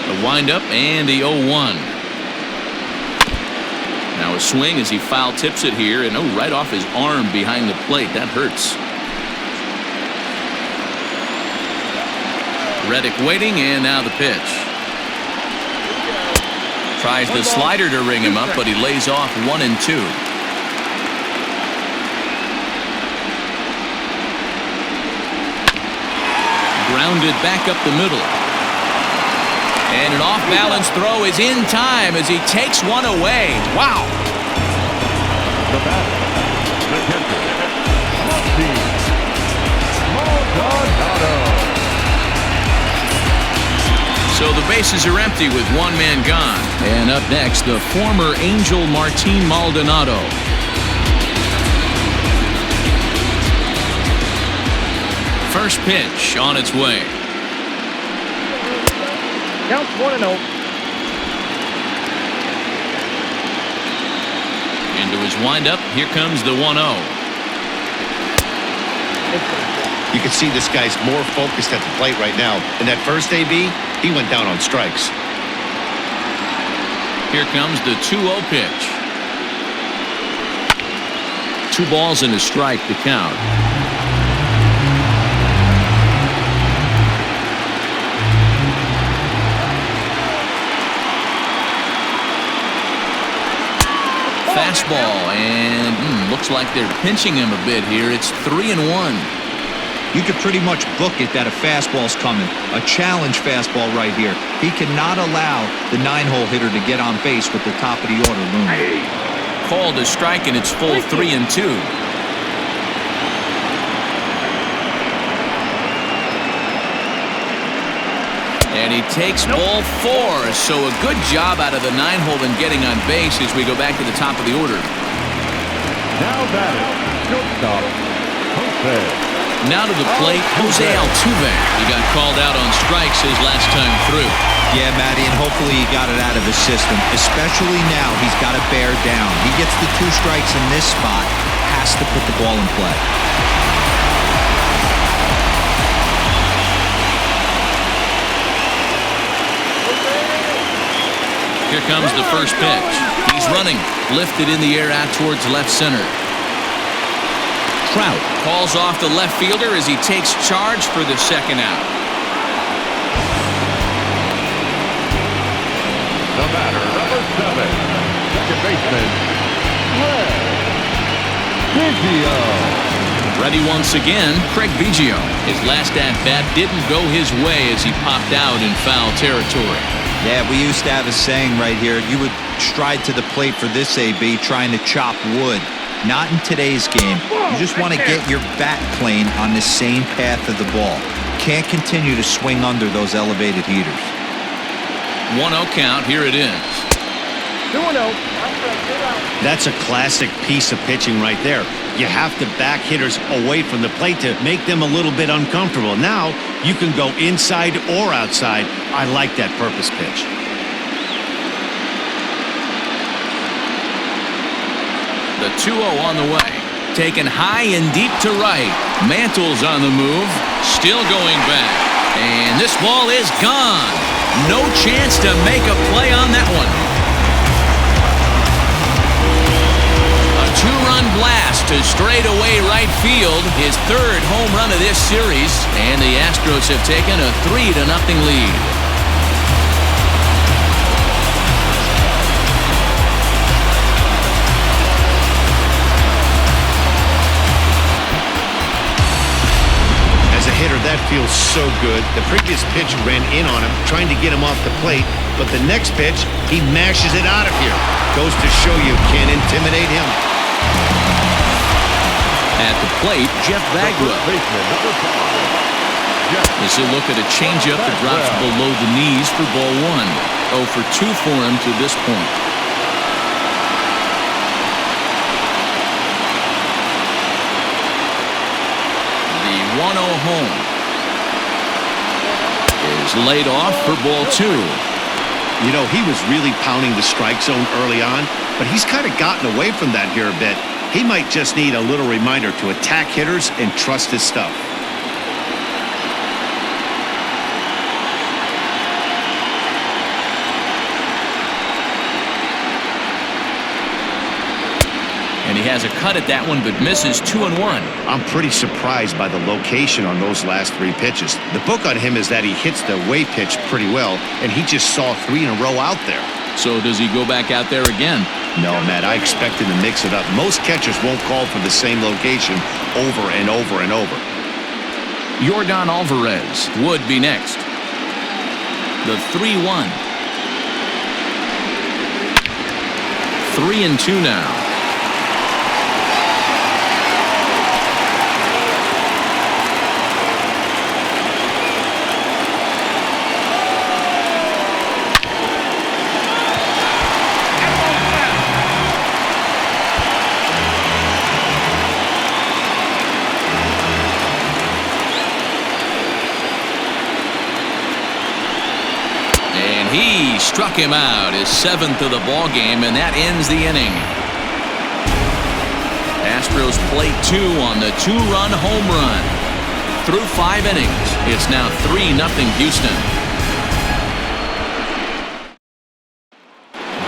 The windup and the 0-1. Now a swing as he foul tips it here, and right off his arm behind the plate. That hurts. Reddick waiting, and now the pitch. Tries the slider to ring him up, but he lays off 1-2. Grounded back up the middle. And an off-balance throw is in time as he takes one away. Wow. The batter, the catcher, Maldonado. So the bases are empty with 1 man gone. And up next, the former Angel Martin Maldonado. First pitch on its way. Count 1-0. Into his windup. Here comes the 1-0. You can see this guy's more focused at the plate right now. In that first AB, he went down on strikes. Here comes the 2-0 pitch. 2 balls and a strike to count. Fastball, and looks like they're pinching him a bit here. It's 3-1. You could pretty much book it that a fastball's coming. A challenge fastball right here. He cannot allow the 9-hole hitter to get on base with the top of the order looming. Called a strike, and it's full 3-2. And he takes ball 4. So a good job out of the 9-hole in getting on base as we go back to the top of the order. Now batting, shortstop, Jose. Now to the plate, Jose Altuve. He got called out on strikes his last time through. Yeah, Matty, and hopefully he got it out of his system. Especially now, he's got to bear down. He gets the 2 strikes in this spot, has to put the ball in play. Here comes the first pitch. He's running, lifted in the air out towards left center. Trout calls off the left fielder as he takes charge for the second out. The batter, number 7, second baseman, Craig Biggio. Ready once again, Craig Biggio. His last at-bat didn't go his way as he popped out in foul territory. Yeah, we used to have a saying right here. You would stride to the plate for this AB trying to chop wood. Not in today's game. You just want to get your bat plane on the same path of the ball. Can't continue to swing under those elevated heaters. 1-0 count. Here it is. 2-0. That's a classic piece of pitching right there. You have to back hitters away from the plate to make them a little bit uncomfortable. Now you can go inside or outside. I like that purpose pitch. The 2-0 on the way. Taken high and deep to right. Mantle's on the move. Still going back. And this ball is gone. No chance to make a play on that one. A 2-run blast to straightaway right field. His 3rd home run of this series. And the Astros have taken a 3-0 lead. Hitter, that feels so good. The previous pitch ran in on him, trying to get him off the plate, but the next pitch, he mashes it out of here. Goes to show you can't intimidate him. At the plate, Jeff Bagwell. As he'll look at a changeup that drops below the knees for ball one. 0 for 2 for him to this point. The 1-0 home is laid off for ball two. You know, he was really pounding the strike zone early on, but he's kind of gotten away from that here a bit. He might just need a little reminder to attack hitters and trust his stuff. And he has a cut at that one, but misses 2-1. I'm pretty surprised by the location on those last 3 pitches. The book on him is that he hits the away pitch pretty well, and he just saw 3 in a row out there. So does he go back out there again? No, Matt, I expect him to mix it up. Most catchers won't call for the same location over and over and over. Yordan Alvarez would be next. The 3-1. 3-2 now. He struck him out, his 7th of the ball game, and that ends the inning. Astros play 2 on the 2-run home run. Through 5 innings, it's now 3-0 Houston.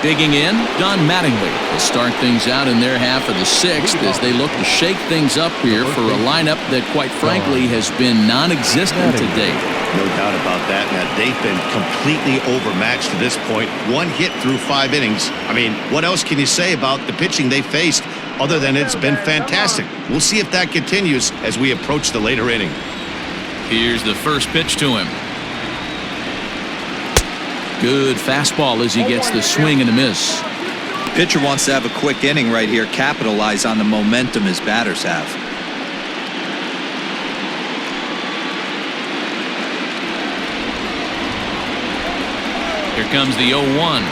Digging in, Don Mattingly will start things out in their half of the 6th as they look to shake things up here for a lineup that, quite frankly, has been non-existent to date. No doubt about that, Matt. They've been completely overmatched to this point. 1 hit through 5 innings. I mean, what else can you say about the pitching they faced other than it's been fantastic? We'll see if that continues as we approach the later inning. Here's the first pitch to him. Good fastball as he gets the swing and a miss. Pitcher wants to have a quick inning right here, capitalize on the momentum his batters have. Here comes the 0-1.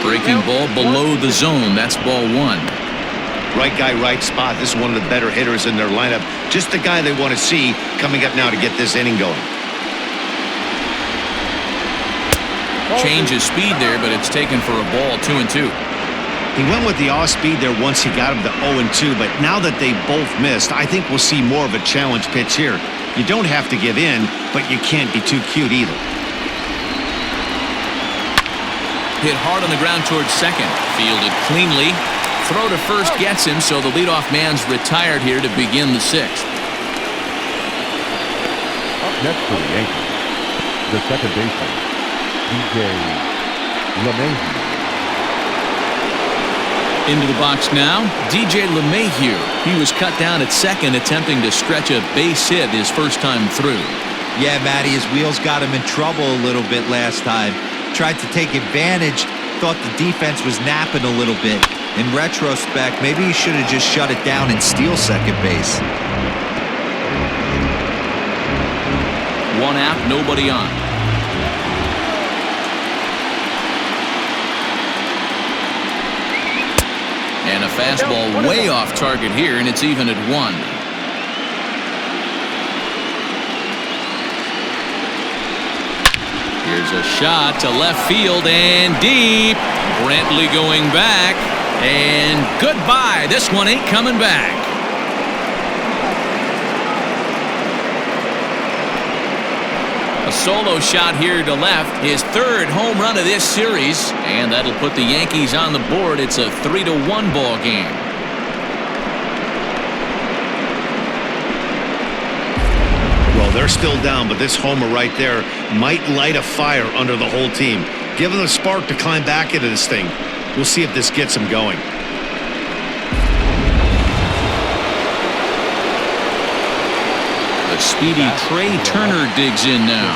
Breaking ball below the zone. That's ball 1. Right guy, right spot. This is one of the better hitters in their lineup. Just the guy they want to see coming up now to get this inning going. Change his speed there, but it's taken for a ball. 2-2. He went with the off speed there once he got him to 0-2, but now that they both missed, I think we'll see more of a challenge pitch here. You don't have to give in, but you can't be too cute either. Hit hard on the ground towards second. Fielded cleanly. Throw to first gets him, so the leadoff man's retired here to begin the 6th. Up next for the Yankees, the second baseman, DJ LeMahieu. Into the box now, DJ LeMahieu. He was cut down at second, attempting to stretch a base hit his first time through. Yeah, Matty, his wheels got him in trouble a little bit last time. Tried to take advantage, thought the defense was napping a little bit. In retrospect, maybe he should have just shut it down and steal second base. 1 out, nobody on. And a fastball way off target here, and it's even at 1. Here's a shot to left field and deep. Brantley going back. And goodbye. This one ain't coming back. A solo shot here to left. His 3rd home run of this series. And that'll put the Yankees on the board. It's a 3-1 ball game. Well, they're still down, but this homer right there might light a fire under the whole team. Give them a spark to climb back into this thing. We'll see if this gets them going. The speedy Trey Turner digs in now.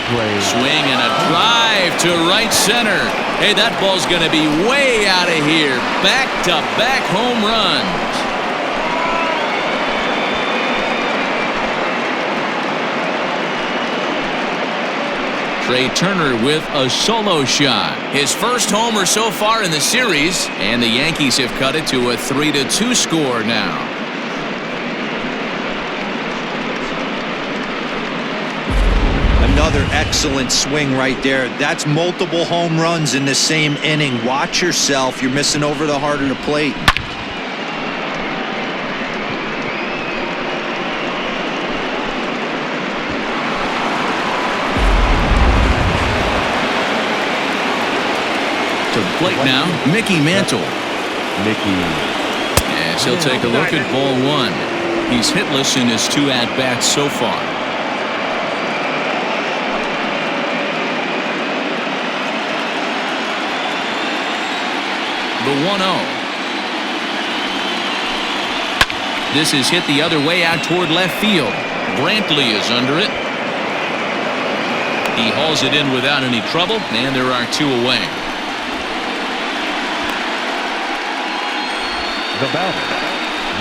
Swing and a drive to right center. Hey, that ball's going to be way out of here. Back-to-back home runs. Trey Turner with a solo shot. His first homer so far in the series, and the Yankees have cut it to a 3-2 score now. Another excellent swing right there. That's multiple home runs in the same inning. Watch yourself. You're missing over the heart of the plate. To the plate now, Mickey Mantle. As he'll take a look at ball one. He's hitless in his 2 at-bats so far. The 1-0. This is hit the other way out toward left field. Brantley is under it. He hauls it in without any trouble, and there are 2 away. The batter,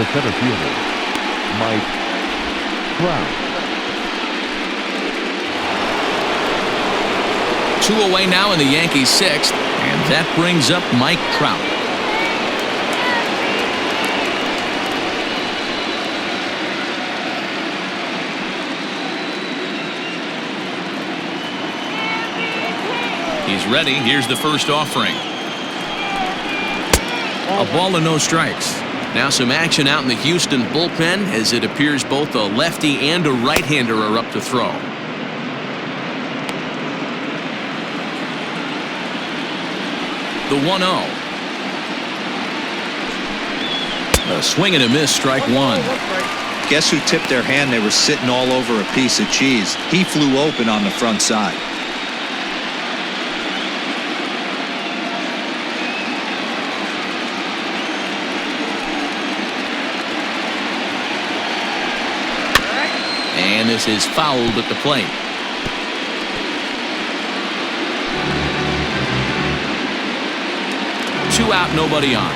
the center fielder, Mike Trout. 2 away now in the Yankees' 6th, and that brings up Mike Trout. He's ready. Here's the first offering. A ball and no strikes. Now some action out in the Houston bullpen as it appears both a lefty and a right-hander are up to throw. The 1-0. A swing and a miss, strike one. Guess who tipped their hand? They were sitting all over a piece of cheese. He flew open on the front side. And this is fouled at the plate. Two out, nobody on.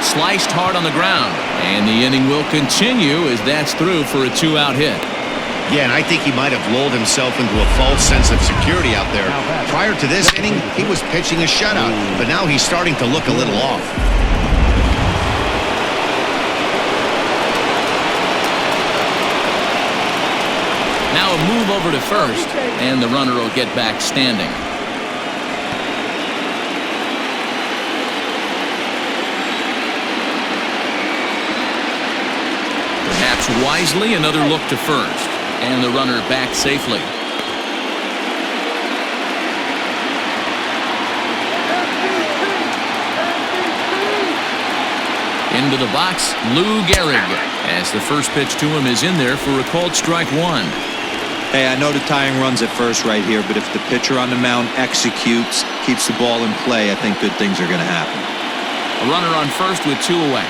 Sliced hard on the ground, and the inning will continue as that's through for a 2-out hit. Yeah, and I think he might have lulled himself into a false sense of security out there. Prior to this inning, he was pitching a shutout, but now he's starting to look a little off. Now a move over to first, and the runner will get back standing. Perhaps wisely, another look to first, and the runner back safely. Into the box, Lou Gehrig, as the first pitch to him is in there for a called strike one. Hey, I know the tying run's at first right here, but if the pitcher on the mound executes, keeps the ball in play, I think good things are going to happen. A runner on first with two away.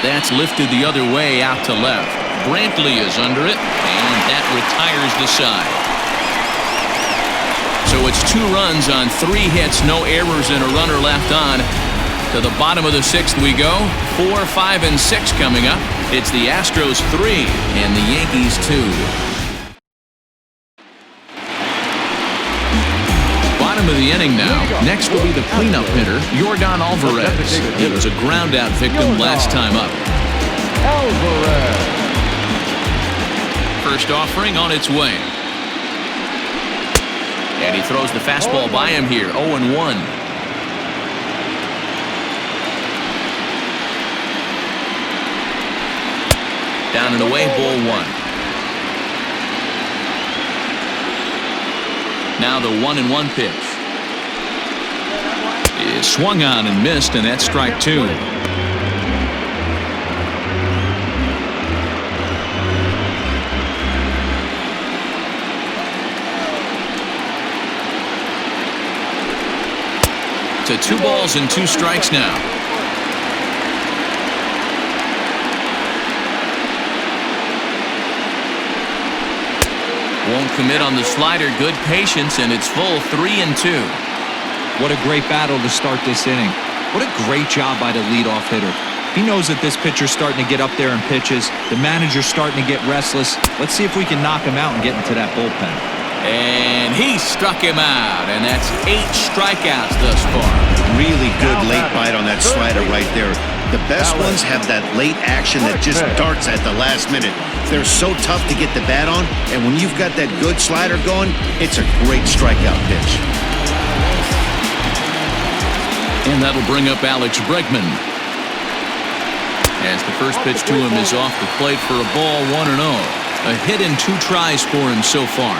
That's lifted the other way out to left. Brantley is under it, and that retires the side. So it's 2 runs on 3 hits, no errors, and a runner left on. To the bottom of the 6th we go. 4, 5, and 6 coming up. It's the Astros 3 and the Yankees 2. Bottom of the inning now. Next will be the cleanup hitter, Yordan Alvarez. He was a ground-out victim last time up. First offering on its way. And he throws the fastball by him here. 0-1. Down and away, ball 1. Now the 1-1 pitch is swung on and missed, and that's strike 2. to 2 balls and 2 strikes now. Won't commit on the slider. Good patience, and it's full 3-2. What a great battle to start this inning. What a great job by the leadoff hitter. He knows that this pitcher's starting to get up there in pitches. The manager's starting to get restless. Let's see if we can knock him out and get into that bullpen. And he struck him out, and that's 8 strikeouts thus far. Really good late bite on that slider right there. The best ones have that late action that just darts at the last minute. They're so tough to get the bat on, and when you've got that good slider going, it's a great strikeout pitch. And that'll bring up Alex Bregman. As the first pitch to him is off the plate for a ball, 1-0. A hit in 2 tries for him so far.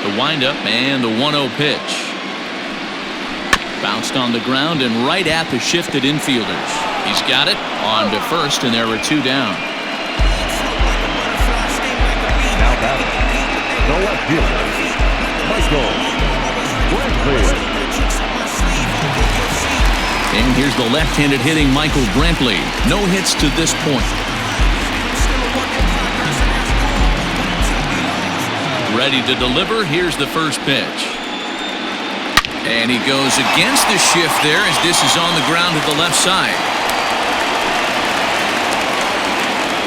The windup and the 1-0 pitch. Bounced on the ground and right at the shifted infielders. He's got it on to first, and there are 2 down. Now batting, the left fielder, Michael Brantley. And here's the left-handed hitting Michael Brantley. No hits to this point. Ready to deliver. Here's the first pitch. And he goes against the shift there as this is on the ground to the left side.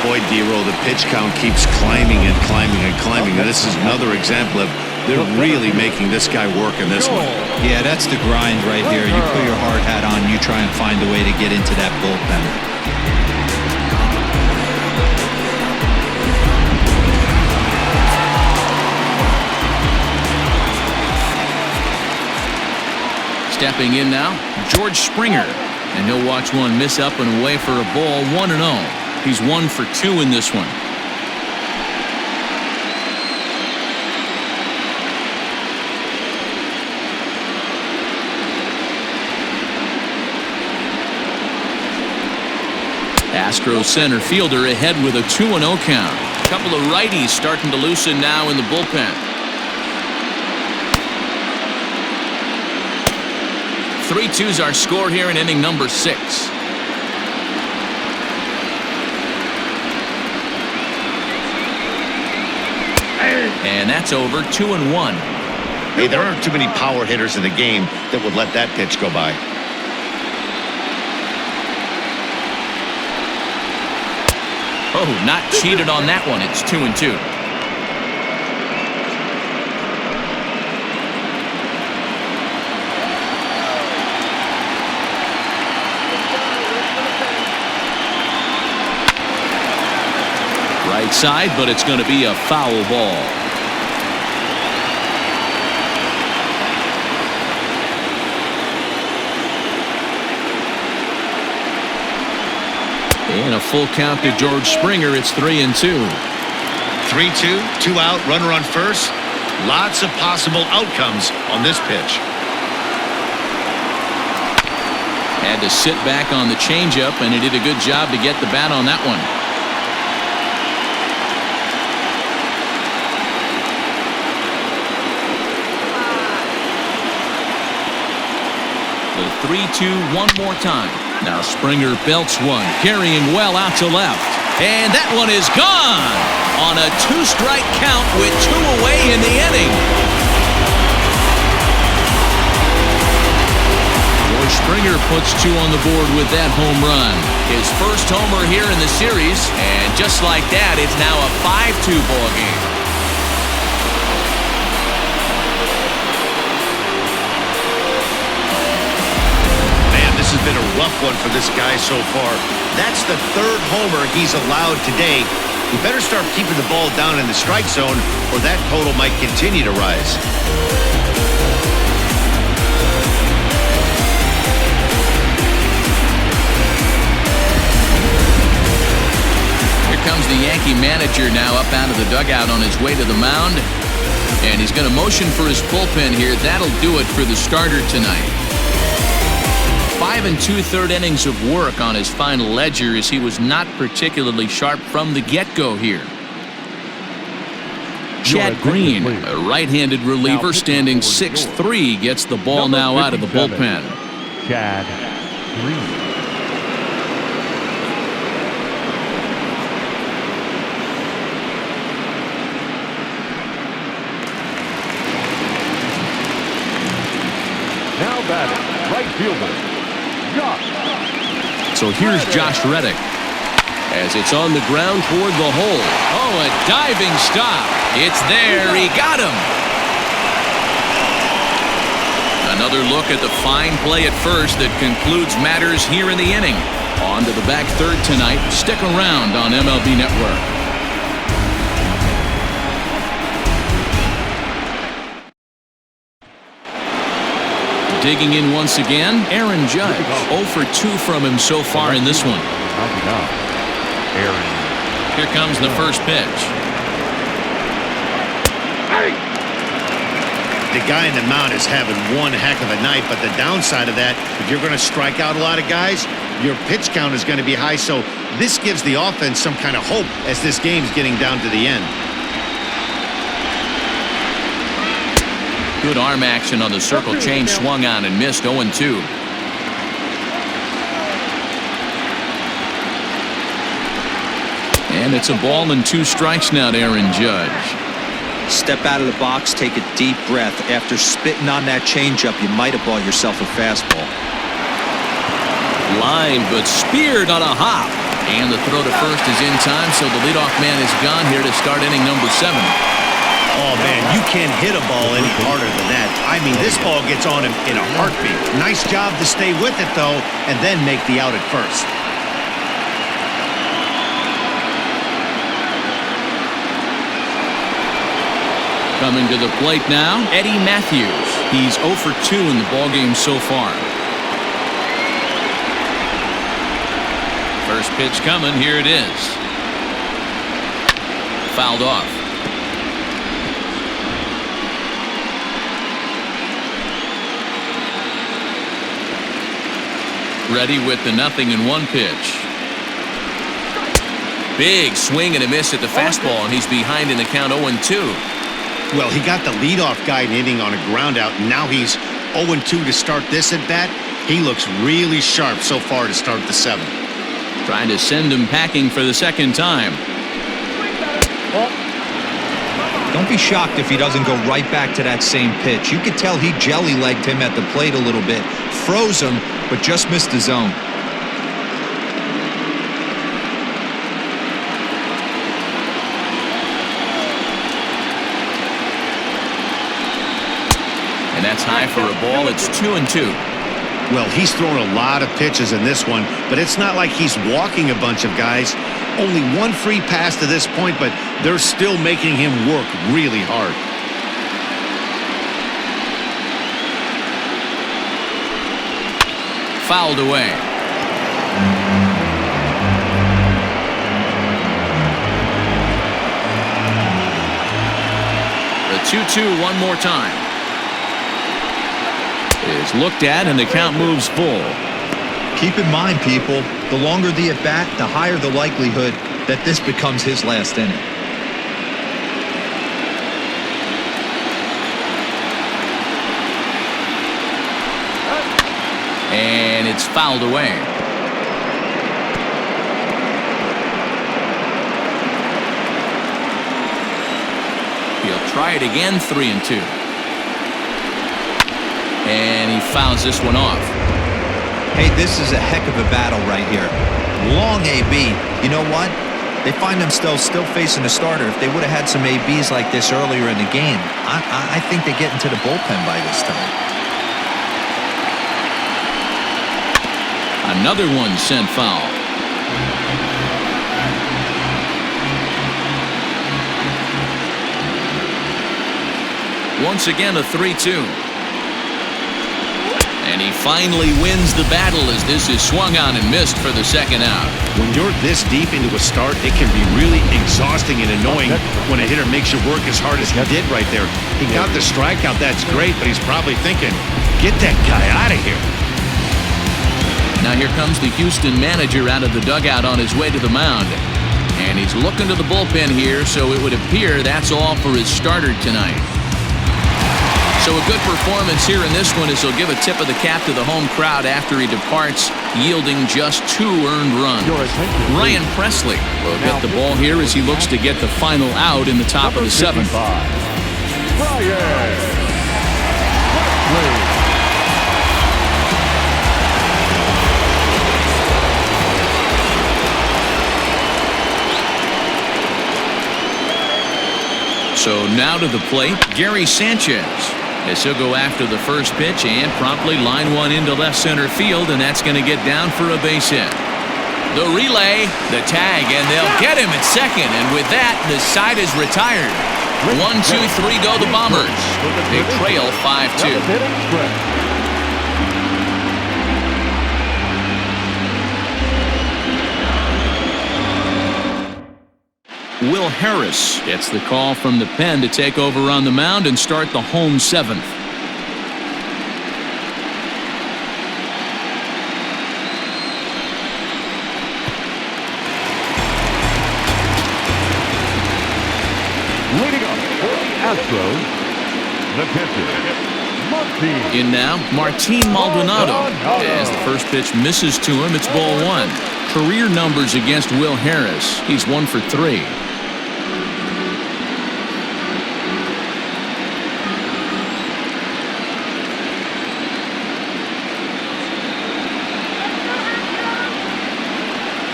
Boy, D-Roll, the pitch count keeps climbing and climbing and climbing. Now, this is another example of they're really making this guy work in this one. Yeah, that's the grind right here. You put your hard hat on, you try and find a way to get into that bullpen. Stepping in now, George Springer. And he'll watch one miss up and away for a ball, 1-0. He's 1 for 2 in this one. Astros center fielder ahead with a 2-0 count. A couple of righties starting to loosen now in the bullpen. 3-2's our score here in inning number 6. And that's over, 2-1. Hey, there aren't too many power hitters in the game that would let that pitch go by. Oh, not cheated on that one. It's 2-2. Right side, but it's going to be a foul ball. And a full count to George Springer. It's 3-2. 3-2, 2 out, runner on first. Lots of possible outcomes on this pitch. Had to sit back on the changeup, and he did a good job to get the bat on that one. The 3-2 one more time. Now Springer belts one, carrying well out to left. And that one is gone on a 2-strike count with 2 away in the inning. George Springer puts 2 on the board with that home run. His first homer here in the series, and just like that, it's now a 5-2 ball game. This has been a rough one for this guy so far. That's the 3rd homer he's allowed today. He better start keeping the ball down in the strike zone, or that total might continue to rise. Here comes the Yankee manager now up out of the dugout on his way to the mound. And he's going to motion for his bullpen here. That'll do it for the starter tonight. 5 2/3 innings of work on his final ledger as he was not particularly sharp from the get-go here. Chad Green, a right-handed reliever standing 6'3", gets the ball now out of the bullpen. Chad Green. Now batting, right fielder, Josh. So here's Josh Reddick. As it's on the ground toward the hole. Oh, a diving stop. It's there. He got him. Another look at the fine play at first that concludes matters here in the inning. On to the back third tonight. Stick around on MLB Network. Digging in once again, Aaron Judge. 0 for 2 from him so far in this one. 99. Aaron. Here comes the first pitch. The guy in the mound is having one heck of a night, but the downside of that, if you're going to strike out a lot of guys, your pitch count is going to be high. So this gives the offense some kind of hope as this game's getting down to the end. Good arm action on the circle change, swung on and missed. 0-2. And it's a ball and 2 strikes now to Aaron Judge. Step out of the box, take a deep breath. After spitting on that changeup, you might have bought yourself a fastball. Line, but speared on a hop. And the throw to first is in time, so the leadoff man is gone here to start inning number 7. Oh, man, you can't hit a ball any harder than that. I mean, this ball gets on him in a heartbeat. Nice job to stay with it, though, and then make the out at first. Coming to the plate now, Eddie Matthews. He's 0 for 2 in the ballgame so far. First pitch coming, here it is. Fouled off. Ready with the 0-1 pitch. Big swing and a miss at the fastball, and he's behind in the count 0-2. Well, he got the leadoff guy hitting on a ground out, and now he's 0-2 to start this at bat. He looks really sharp so far to start the 7th. Trying to send him packing for the second time. Don't be shocked if he doesn't go right back to that same pitch. You could tell he jelly-legged him at the plate a little bit. Froze him, but just missed the zone. And that's high for a ball. It's 2-2. Well, he's thrown a lot of pitches in this one, but it's not like he's walking a bunch of guys. Only one free pass to this point, but they're still making him work really hard. Fouled away. The 2-2 one more time. Is looked at and the count moves full. Keep in mind, people, the longer the at-bat, the higher the likelihood that this becomes his last inning. And it's fouled away. He'll try it again, 3-2. And he fouls this one off. Hey, this is a heck of a battle right here. Long AB. You know what? They find themselves still facing a starter. If they would have had some ABs like this earlier in the game, I think they get into the bullpen by this time. Another one sent foul. Once again, a 3-2. And he finally wins the battle as this is swung on and missed for the second out. When you're this deep into a start, it can be really exhausting and annoying when a hitter makes you work as hard as he did right there. He got the strikeout, that's great, but he's probably thinking, get that guy out of here. Now here comes the Houston manager out of the dugout on his way to the mound. And he's looking to the bullpen here, so it would appear that's all for his starter tonight. So a good performance here in this one as he'll give a tip of the cap to the home crowd after he departs, yielding just 2 earned runs. Ryan Presley will get the ball here as he looks to get the final out in the top of the 7th. So now to the plate, Gary Sanchez, as he'll go after the first pitch and promptly line one into left center field, and that's going to get down for a base hit. The relay, the tag, and they'll get him at second, and with that, the side is retired. 1, 2, 3 go the Bombers. They trail 5-2. Will Harris gets the call from the pen to take over on the mound and start the home 7th. Leading up for the Astros, the pitcher, In now, Martin Maldonado. As the first pitch misses to him, it's ball 1. Career numbers against Will Harris. He's 1 for 3.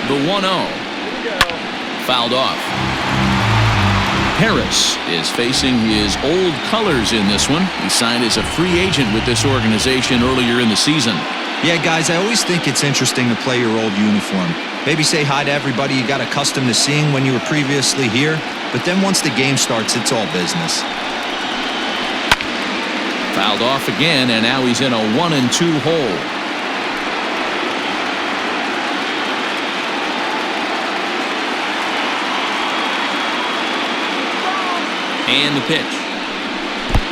The 1-0. Fouled off. Harris is facing his old colors in this one. He signed as a free agent with this organization earlier in the season. Yeah, guys, I always think it's interesting to play your old uniform. Maybe say hi to everybody you got accustomed to seeing when you were previously here. But then once the game starts, it's all business. Fouled off again, and now he's in a 1-2 hole. And the pitch.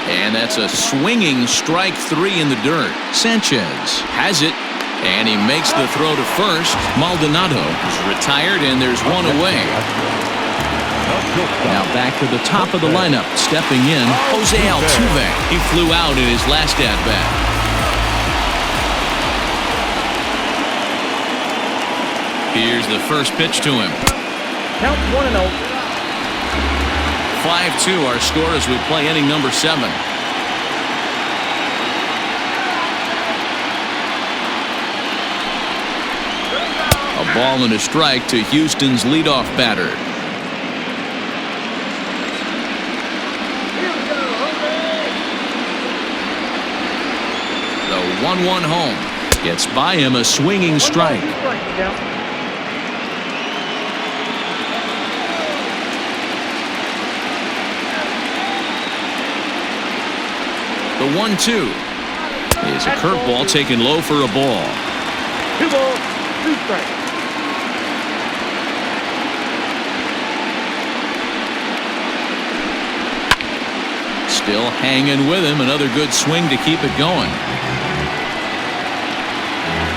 And that's a swinging strike 3 in the dirt. Sanchez has it, and he makes the throw to first. Maldonado is retired, and there's one away. Now back to the top of the lineup. Stepping in, Jose Altuve. He flew out in his last at-bat. Here's the first pitch to him. Count 1-0. 5-2 our score as we play inning number 7. A ball and a strike to Houston's leadoff batter. The 1-1 home. Gets by him a swinging strike. The 1-2 is a curveball taken low for a ball. 2 balls, 2 strikes. Still hanging with him. Another good swing to keep it going.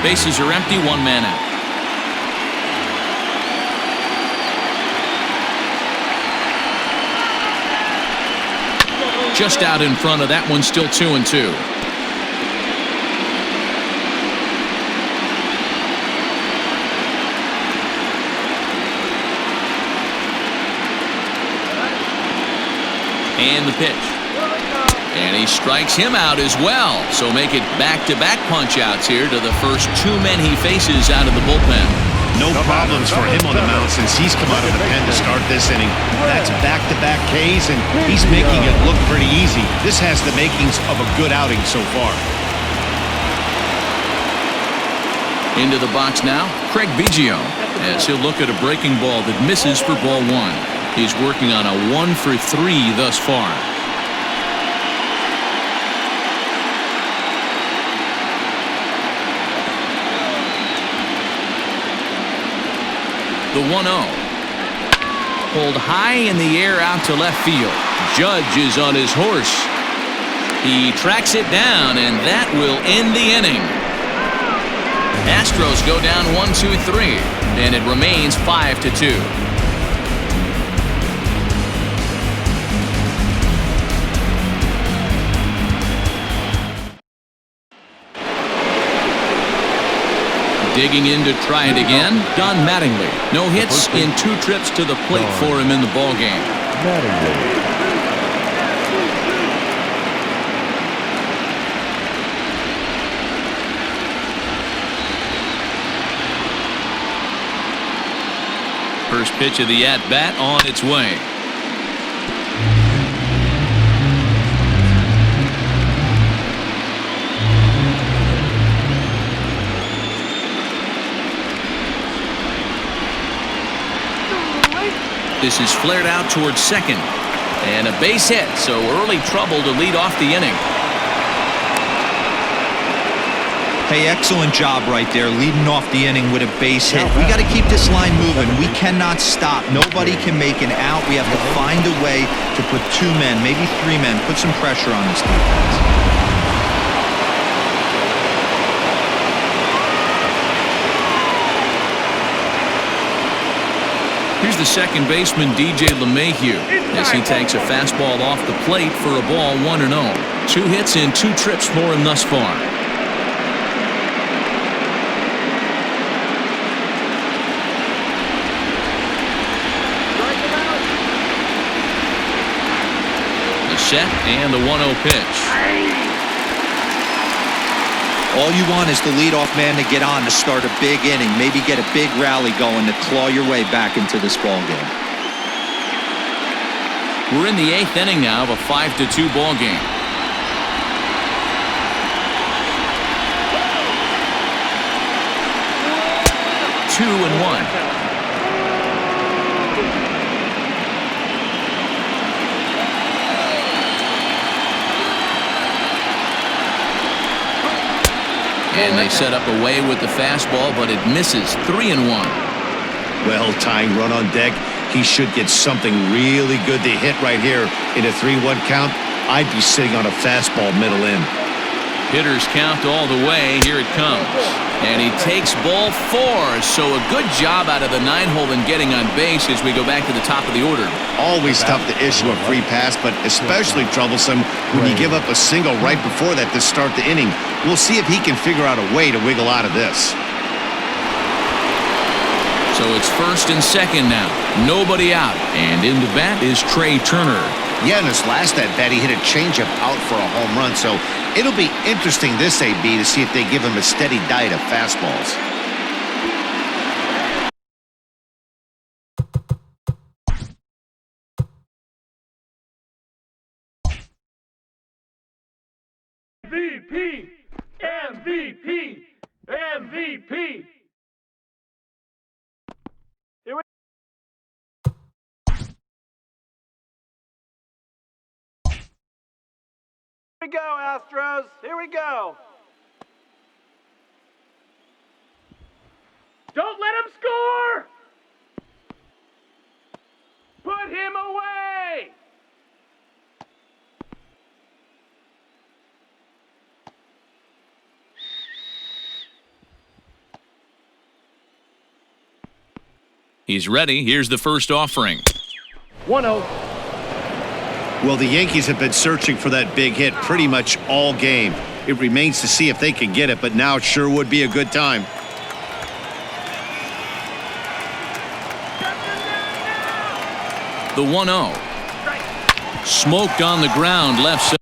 Bases are empty. 1 man out. Just out in front of that one, still 2-2. And the pitch. And he strikes him out as well. So make it back-to-back punch-outs here to the first 2 men he faces out of the bullpen. No problems for him on the mound since he's come out of the pen to start this inning. That's back-to-back Ks, and he's making it look pretty easy. This has the makings of a good outing so far. Into the box now, Craig Biggio, as he'll look at a breaking ball that misses for ball 1. He's working on a 1 for 3 thus far. The 1-0. Pulled high in the air out to left field. Judge is on his horse. He tracks it down, and that will end the inning. Astros go down 1-2-3, and it remains 5-2. Digging in to try it again. Don Mattingly. No hits in 2 trips to the plate for him in the ballgame. Mattingly. First pitch of the at-bat on its way. This is flared out towards second. And a base hit, so early trouble to lead off the inning. Hey, excellent job right there, leading off the inning with a base hit. We got to keep this line moving. We cannot stop. Nobody can make an out. We have to find a way to put 2 men, maybe 3 men, put some pressure on this defense. Here's the second baseman, DJ LeMahieu, as he takes a fastball off the plate for a ball 1-0. 2 hits in 2 trips for him thus far. Set and the 1-0 pitch. All you want is the leadoff man to get on to start a big inning, maybe get a big rally going to claw your way back into this ball game. We're in the 8th inning now of a 5-2 ball game. Two and one. And they set up away with the fastball, but it misses. 3-1. Well, tying run on deck. He should get something really good to hit right here in a 3-1 count. I'd be sitting on a fastball middle in. Hitters count all the way. Here it comes. And he takes ball 4. So a good job out of the 9-hole in getting on base as we go back to the top of the order. Always tough to issue a free pass, but especially troublesome when you give up a single right before that to start the inning. We'll see if he can figure out a way to wiggle out of this. So it's first and second now. Nobody out. And in the bat is Trey Turner. Yeah, in his last at-bat, he hit a changeup out for a home run. So it'll be interesting this AB to see if they give him a steady diet of fastballs. MVP! MVP! MVP! Here we go, Astros. Here we go. Don't let him score! Put him away! He's ready. Here's the first offering. 1-0. Well, the Yankees have been searching for that big hit pretty much all game. It remains to see if they can get it, but now it sure would be a good time. The 1-0. Smoked on the ground left side.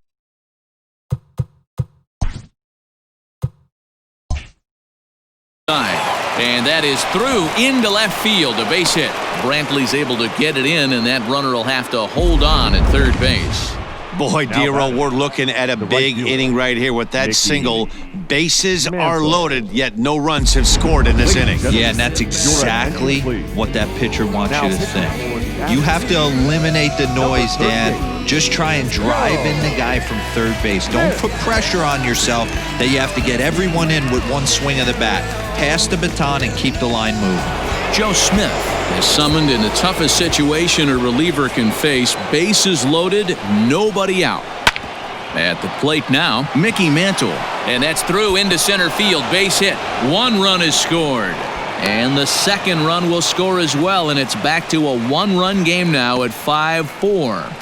And that is through into left field, a base hit. Brantley's able to get it in, and that runner will have to hold on at third base. Boy, Dero, we're looking at a big inning right here with that single. Bases are loaded, yet no runs have scored in this inning. Yeah, and that's exactly what that pitcher wants you to think. You have to eliminate the noise, Dan. Just try and drive in the guy from third base. Don't put pressure on yourself that you have to get everyone in with one swing of the bat. Pass the baton and keep the line moving. Joe Smith is summoned in the toughest situation a reliever can face. Bases loaded, nobody out. At the plate now, Mickey Mantle. And that's through into center field. Base hit. 1 run is scored. And the second run will score as well, and it's back to a 1-run game now at 5-4.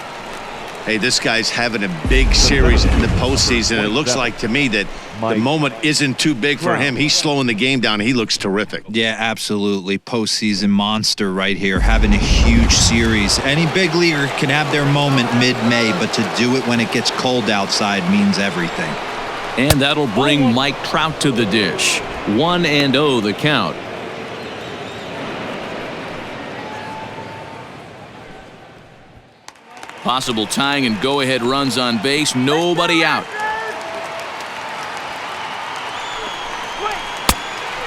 Hey, this guy's having a big series in the postseason. It looks like to me that the moment isn't too big for him. He's slowing the game down. He looks terrific. Yeah, absolutely. Postseason monster right here, having a huge series. Any big leaguer can have their moment mid-May, but to do it when it gets cold outside means everything. And that'll bring Mike Trout to the dish. 1-0 the count. Possible tying and go-ahead runs on base. Nobody out.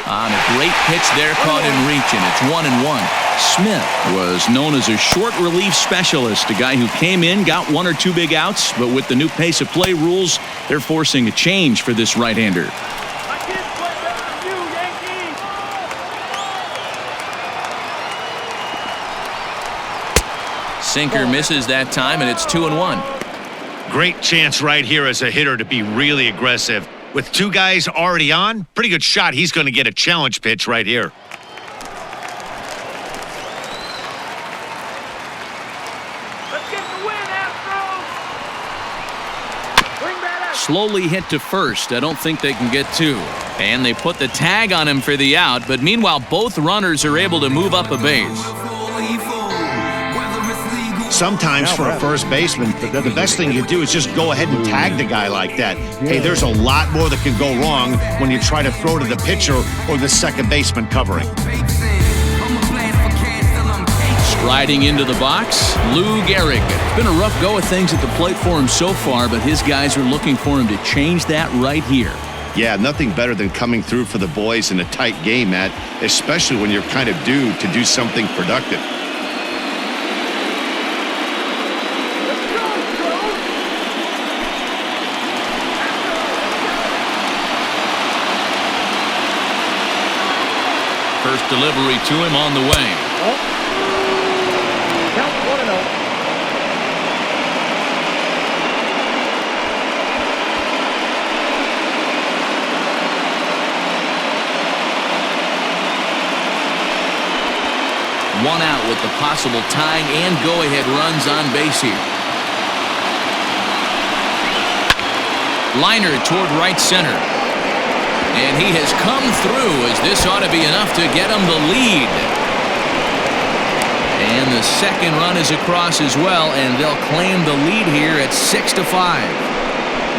On a great pitch there, caught in reach, and it's 1-1. Smith was known as a short relief specialist, a guy who came in, got 1 or 2 big outs, but with the new pace of play rules, they're forcing a change for this right-hander. My kids play better than you, Yankees. Sinker misses that time, and it's 2-1. Great chance right here as a hitter to be really aggressive. With 2 guys already on, pretty good shot. He's going to get a challenge pitch right here. Let's get the win, Astros. Bring that up. Slowly hit to first. I don't think they can get 2. And they put the tag on him for the out, but meanwhile, both runners are able to move up a base. Sometimes for a first baseman, the best thing you do is just go ahead and tag the guy like that. Hey, there's a lot more that can go wrong when you try to throw to the pitcher or the second baseman covering. Striding into the box, Lou Gehrig. It's been a rough go of things at the plate for him so far, but his guys are looking for him to change that right here. Yeah, nothing better than coming through for the boys in a tight game, Matt, especially when you're kind of due to do something productive. First delivery to him on the way. Count 1-0. One out with the possible tying and go-ahead runs on base here. Liner toward right center. And he has come through, as this ought to be enough to get him the lead. And the second run is across as well, and they'll claim the lead here at 6-5.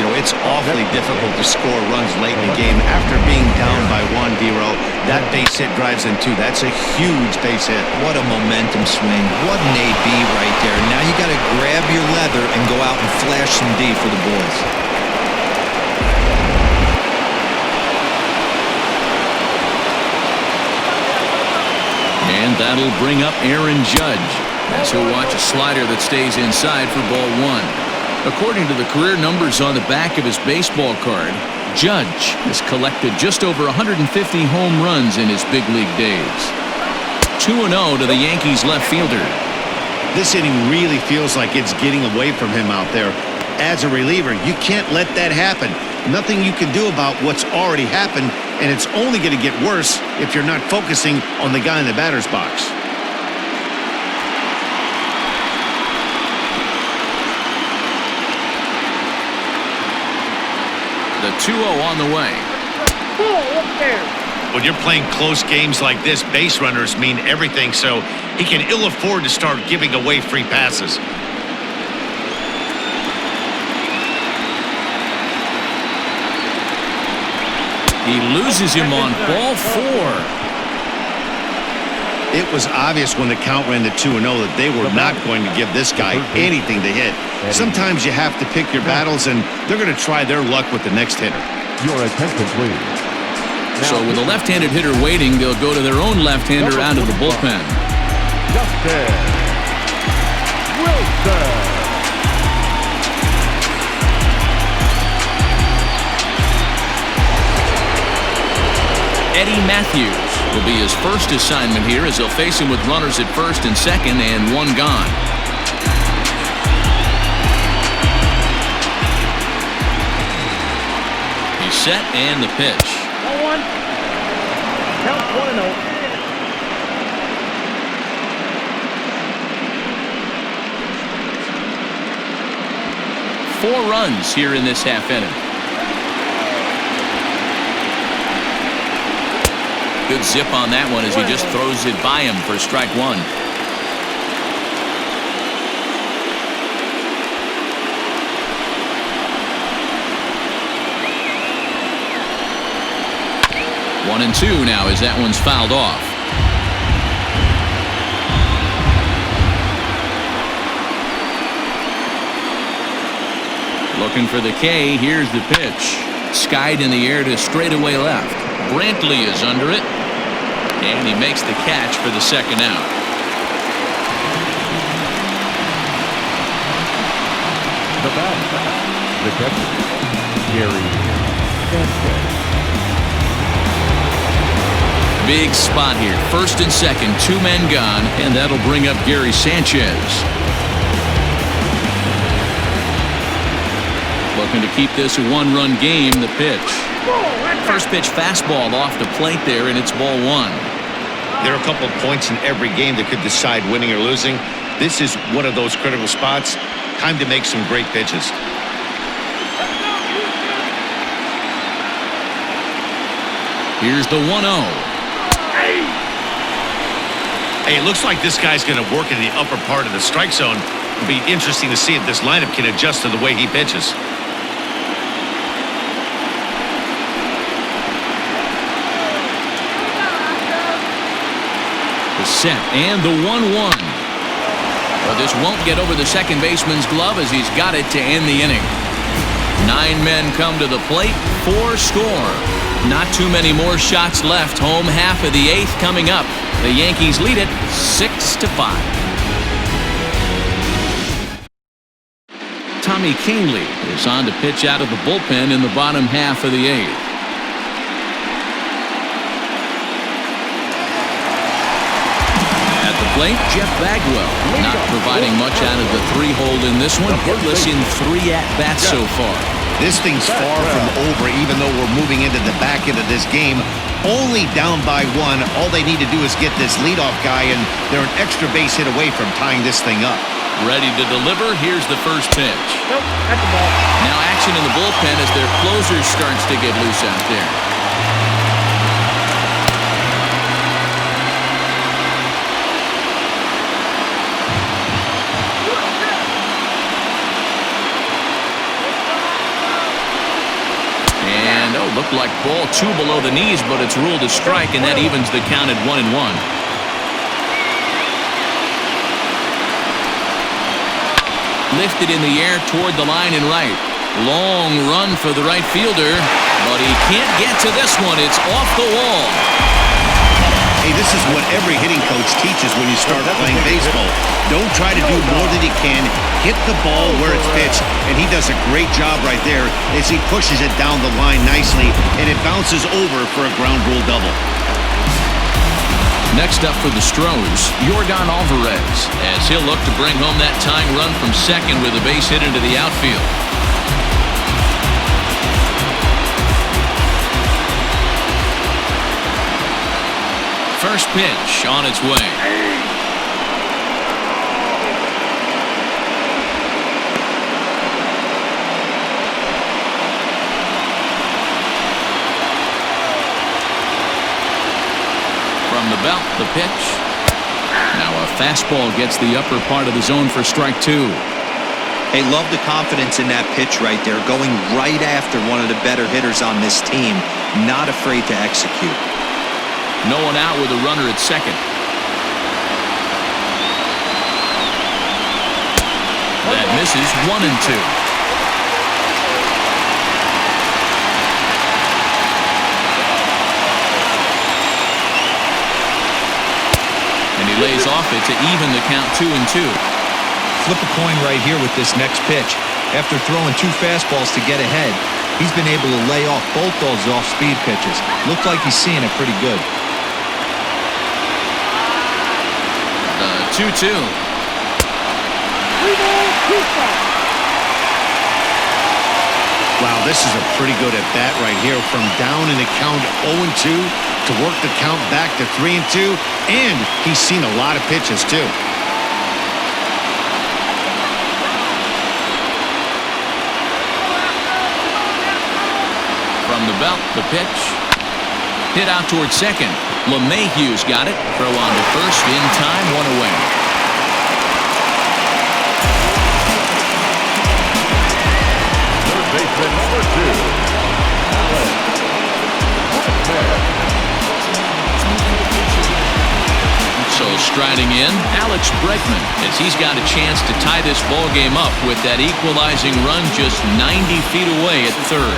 You know, it's awfully difficult to score runs late in the game after being down by 1, D-Row. That base hit drives in 2. That's a huge base hit. What a momentum swing. What an AB right there. Now you got to grab your leather and go out and flash some D for the boys. And that'll bring up Aaron Judge, as he'll watch a slider that stays inside for ball 1. According to the career numbers on the back of his baseball card, Judge has collected just over 150 home runs in his big league days. 2-0 to the Yankees left fielder. This inning really feels like it's getting away from him out there. As a reliever, you can't let that happen. Nothing you can do about what's already happened, and it's only going to get worse if you're not focusing on the guy in the batter's box. The 2-0 on the way. When you're playing close games like this, base runners mean everything, so he can ill afford to start giving away free passes. He loses him on ball 4. It was obvious when the count ran to 2-0 that they were not going to give this guy anything to hit. Sometimes you have to pick your battles, and they're going to try their luck with the next hitter. Your attention, please. So with a left-handed hitter waiting, they'll go to their own left-hander out of the bullpen. Justin Wilson. Eddie Matthews will be his first assignment here, as they'll face him with runners at first and second and 1 gone. He's set and the pitch. 0-1. Count 1-0. 4 runs here in this half inning. Good zip on that one as he just throws it by him for strike 1. One and 2 now as that one's fouled off. Looking for the K. Here's the pitch. Skied in the air to straightaway left. Brantley is under it. And he makes the catch for the second out. The batter, the catcher, Gary Sanchez. Big spot here. First and second, 2 men gone, and that'll bring up Gary Sanchez. Looking to keep this a 1-run game. The pitch. First pitch fastball off the plate there, and it's ball 1. There are a couple of points in every game that could decide winning or losing. This is one of those critical spots. Time to make some great pitches. Here's the 1-0. Hey, it looks like this guy's going to work in the upper part of the strike zone. It'll be interesting to see if this lineup can adjust to the way he pitches. The set and the 1-1. Well, this won't get over the second baseman's glove as he's got it to end the inning. 9 men come to the plate, 4 score. Not too many more shots left. Home half of the 8th coming up. The Yankees lead it 6-5. Tommy Kahnle is on to pitch out of the bullpen in the bottom half of the 8th. At the plate, Jeff Bagwell not providing much out of the 3-hole in this one. Hitless in 3 at-bats so far. This thing's far from over, even though we're moving into the back end of this game. Only down by 1. All they need to do is get this leadoff guy, and they're an extra base hit away from tying this thing up. Ready to deliver. Here's the first pitch. Nope, that's the ball. Now action in the bullpen as their closer starts to get loose out there. Looked like ball 2 below the knees, but it's ruled a strike, and that evens the count at 1-1. Lifted in the air toward the line and right. Long run for the right fielder, but he can't get to this one. It's off the wall. Hey, this is what every hitting coach teaches when you start playing baseball. Don't try to do more than he can. Hit the ball where it's pitched, and he does a great job right there as he pushes it down the line nicely, and it bounces over for a ground rule double. Next up for the Astros, Yordan Alvarez, as he'll look to bring home that tying run from second with a base hit into the outfield. First pitch on its way. From the belt, the pitch. Now a fastball gets the upper part of the zone for strike 2. Hey, love the confidence in that pitch right there, going right after one of the better hitters on this team, not afraid to execute. No one out with a runner at second. That misses. 1-2. And he lays off it to even the count 2-2. Flip a coin right here with this next pitch. After throwing 2 fastballs to get ahead, he's been able to lay off both those off-speed pitches. Looks like he's seeing it pretty good. 2-2. Wow, this is a pretty good at-bat right here. From down in the count 0-2 to work the count back to 3-2, and he's seen a lot of pitches, too. From the belt, the pitch. Hit out towards second. LeMahieu's got it. Throw on to first in time, 1 away. Third baseman number 2, So striding in, Alex Bregman, as he's got a chance to tie this ball game up with that equalizing run just 90 feet away at third.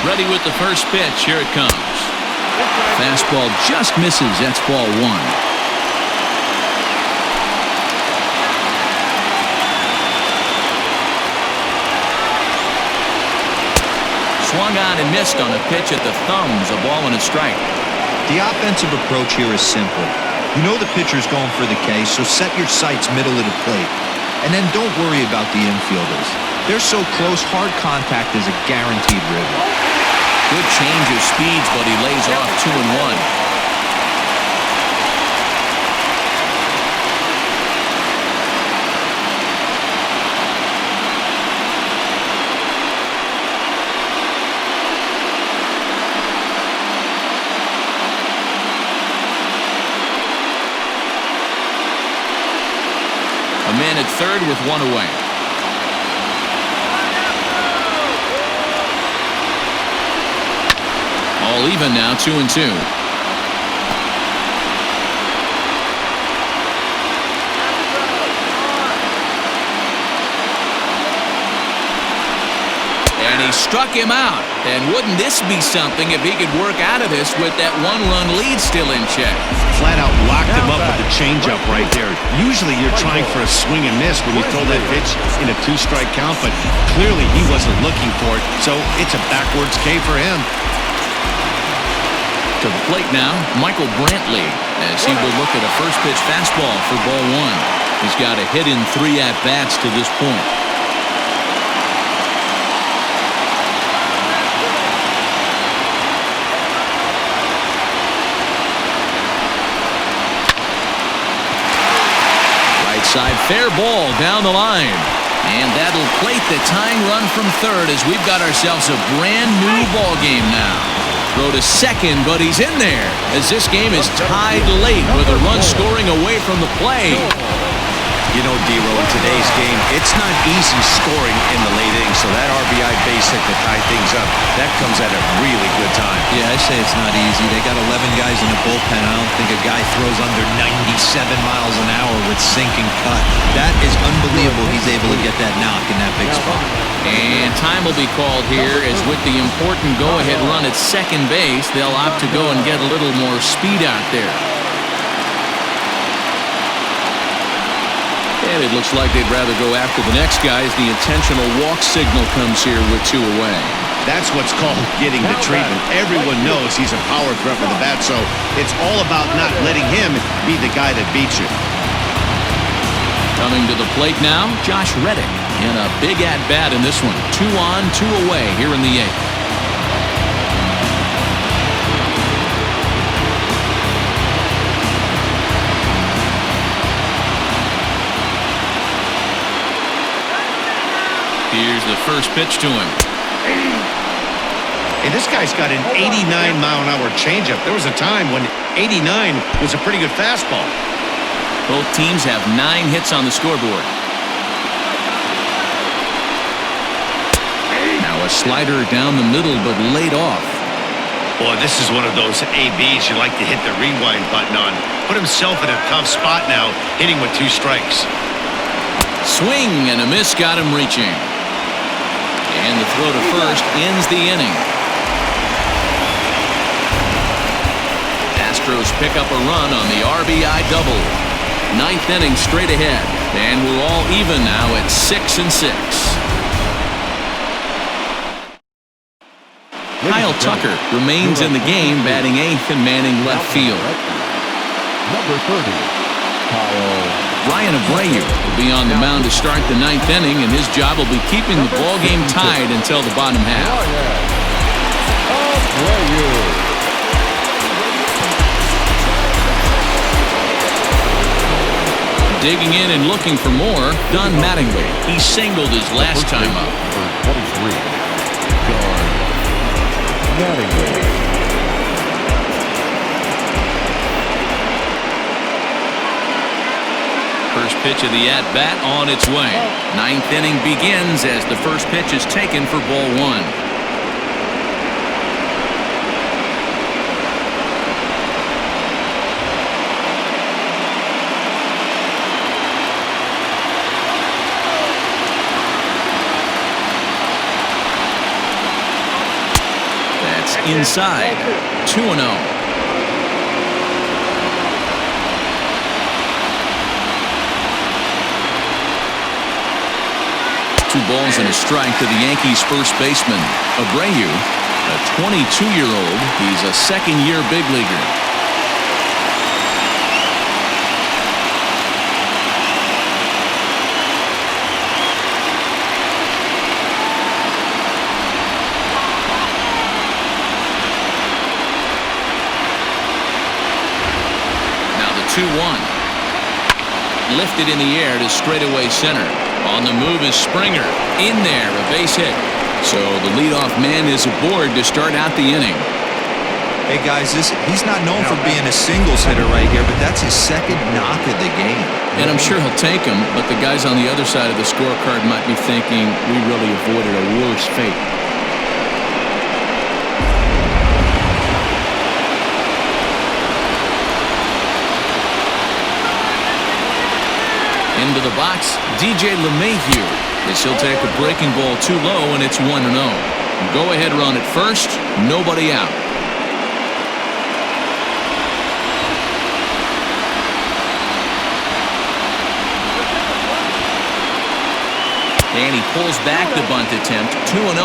Ready with the first pitch. Here it comes. Fastball just misses. That's ball 1. Swung on and missed on a pitch at the thumbs. A ball and a strike. The offensive approach here is simple. You know the pitcher's going for the K, so set your sights middle of the plate. And then don't worry about the infielders. They're so close, hard contact is a guaranteed ribby. Good change of speeds, but he lays off 2-1. A man at third with 1 away. All even now, 2-2. And he struck him out. And wouldn't this be something if he could work out of this with that 1-run lead still in check? Flat out locked him up with the changeup right there. Usually you're trying for a swing and miss when you throw that pitch in a 2-strike count, but clearly he wasn't looking for it, so it's a backwards K for him. To the plate now, Michael Brantley, as he will look at a first pitch fastball for ball 1. He's got a hit in 3 at-bats to this point. Right side, fair ball down the line. And that'll plate the tying run from third as we've got ourselves a brand new ball game now. Throw to second, but he's in there as this game is tied late with a run scoring away from the play. You know, D-Row, in today's game, it's not easy scoring in the late innings, so that RBI base hit to tie things up, that comes at a really good time. Yeah, I say it's not easy. They got 11 guys in the bullpen. I don't think a guy throws under 97 miles an hour with sinking cut. That is unbelievable he's able to get that knock in that big spot. And time will be called here as with the important go-ahead run at second base, they'll opt to go and get a little more speed out there. And it looks like they'd rather go after the next guy as the intentional walk signal comes here with 2 away. That's what's called getting the treatment. Everyone knows he's a power threat with the bat, so it's all about not letting him be the guy that beats you. Coming to the plate now, Josh Reddick in a big at-bat in this one. 2 on, 2 away here in the 8th. Here's the first pitch to him. Hey, this guy's got an 89-mile-an-hour changeup. There was a time when 89 was a pretty good fastball. Both teams have 9 hits on the scoreboard. Now a slider down the middle, but laid off. Boy, this is one of those ABs you like to hit the rewind button on. Put himself in a tough spot now, hitting with 2 strikes. Swing and a miss got him reaching. And the throw to first ends the inning. Astros pick up a run on the RBI double. 9th inning straight ahead. And we're all even now at 6-6. Kyle Tucker remains in the game, batting 8th and manning left field. Number 30, Kyle. Ryan Abreu will be on the mound to start the 9th inning, and his job will be keeping the ball game tied until the bottom half. Digging in and looking for more, Don Mattingly. He singled his last time up. For 23, Don Mattingly. First pitch of the at-bat on its way. Ninth inning begins as the first pitch is taken for ball one. That's inside. 2-0. 2 balls and a strike to the Yankees first baseman. Abreu, a 22-year-old. He's a second-year big leaguer. Now the 2-1. Lifted in the air to straightaway center. On the move is Springer. In there, a base hit. So the leadoff man is aboard to start out the inning. Hey, guys, he's not known for being a singles hitter right here, but that's his second knock of the game. And I'm sure he'll take him, but the guys on the other side of the scorecard might be thinking we really avoided a worse fate. Into the box, DJ LeMahieu. As he'll take a breaking ball too low, and it's 1-0. Go-ahead run at first, nobody out. And he pulls back the bunt attempt, 2-0.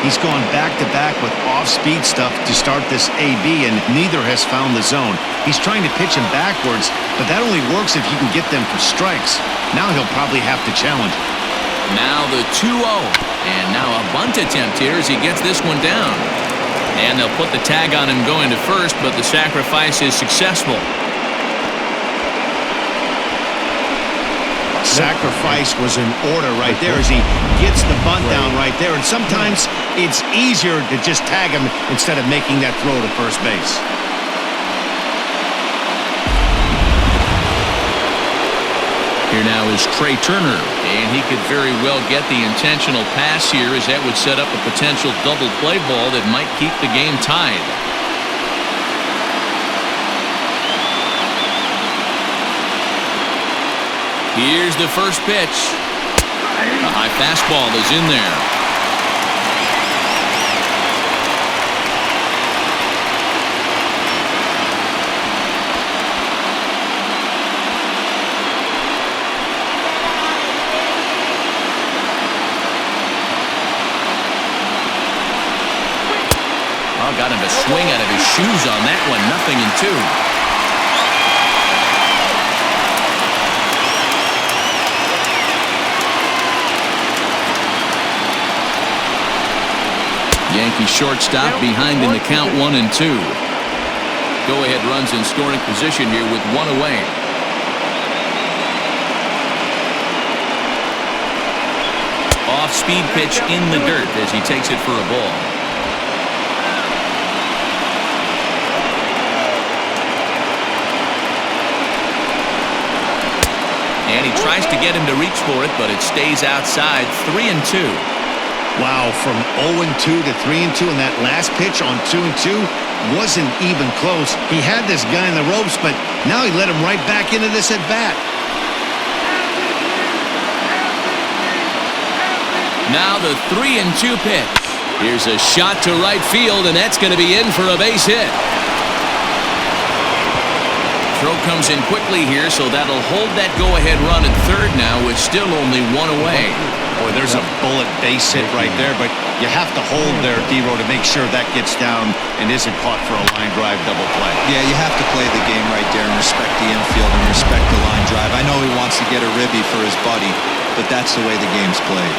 He's gone back-to-back with off-speed stuff to start this AB, and neither has found the zone. He's trying to pitch him backwards, but that only works if you can get them for strikes. Now he'll probably have to challenge. Now the 2-0. And now a bunt attempt here as he gets this one down. And they'll put the tag on him going to first, but the sacrifice is successful. Sacrifice was in order right there as he gets the bunt down right there. And sometimes it's easier to just tag him instead of making that throw to first base. Here now is Trey Turner, and he could very well get the intentional pass here as that would set up a potential double play ball that might keep the game tied. Here's the first pitch. A high fastball is in there. Oh, got him to swing out of his shoes on that one. 0-2. Yankee shortstop behind in the count 1-2. Go-ahead runs in scoring position here with 1 away. Off-speed pitch in the dirt as he takes it for a ball. And he tries to get him to reach for it, but it stays outside. 3-2. Wow, from 0-2 to 3-2, and that last pitch on 2-2 wasn't even close. He had this guy in the ropes, but now he let him right back into this at-bat. Now the 3-2 pitch. Here's a shot to right field, and that's going to be in for a base hit. Throw comes in quickly here, so that'll hold that go-ahead run at third now with still only 1 away. Boy, there's a bullet base hit right there, but you have to hold there, D-Row, to make sure that gets down and isn't caught for a line drive double play. Yeah, you have to play the game right there and respect the infield and respect the line drive. I know he wants to get a ribby for his buddy, but that's the way the game's played.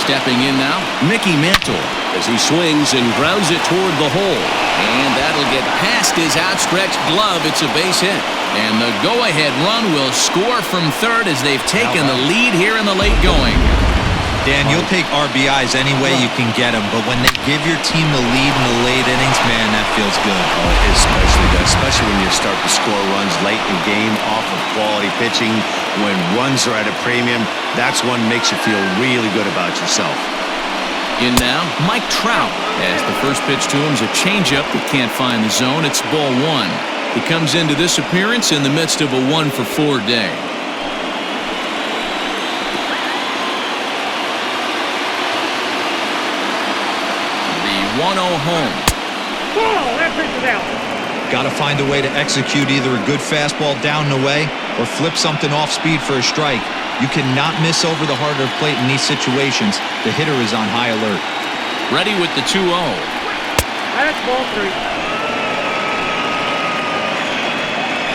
Stepping in now, Mickey Mantle. as he swings and grounds it toward the hole. And that'll get past his outstretched glove. It's a base hit. And the go-ahead run will score from third as they've taken the lead here in the late going. Dan, you'll take RBIs any way you can get them, but when they give your team the lead in the late innings, man, that feels good. Oh, it especially does, especially when you start to score runs late in the game off of quality pitching. When runs are at a premium, that's when makes you feel really good about yourself. In now, Mike Trout, as the first pitch to him is a changeup that can't find the zone. It's ball one. He comes into this appearance in the midst of a 1-for-4 day. The 1-0 home. Ball, that pitch is out. Got to find a way to execute either a good fastball down and away or flip something off speed for a strike. You cannot miss over the heart of the plate in these situations. The hitter is on high alert. Ready with the 2-0. That's ball three.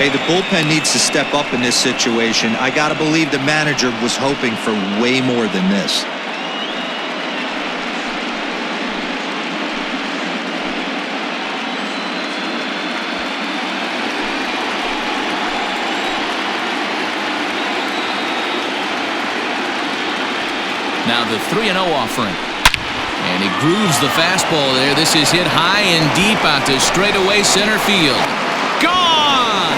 Hey, the bullpen needs to step up in this situation. I got to believe the manager was hoping for way more than this. Now the 3-0 offering. And he grooves the fastball there. This is hit high and deep out to straightaway center field. Gone!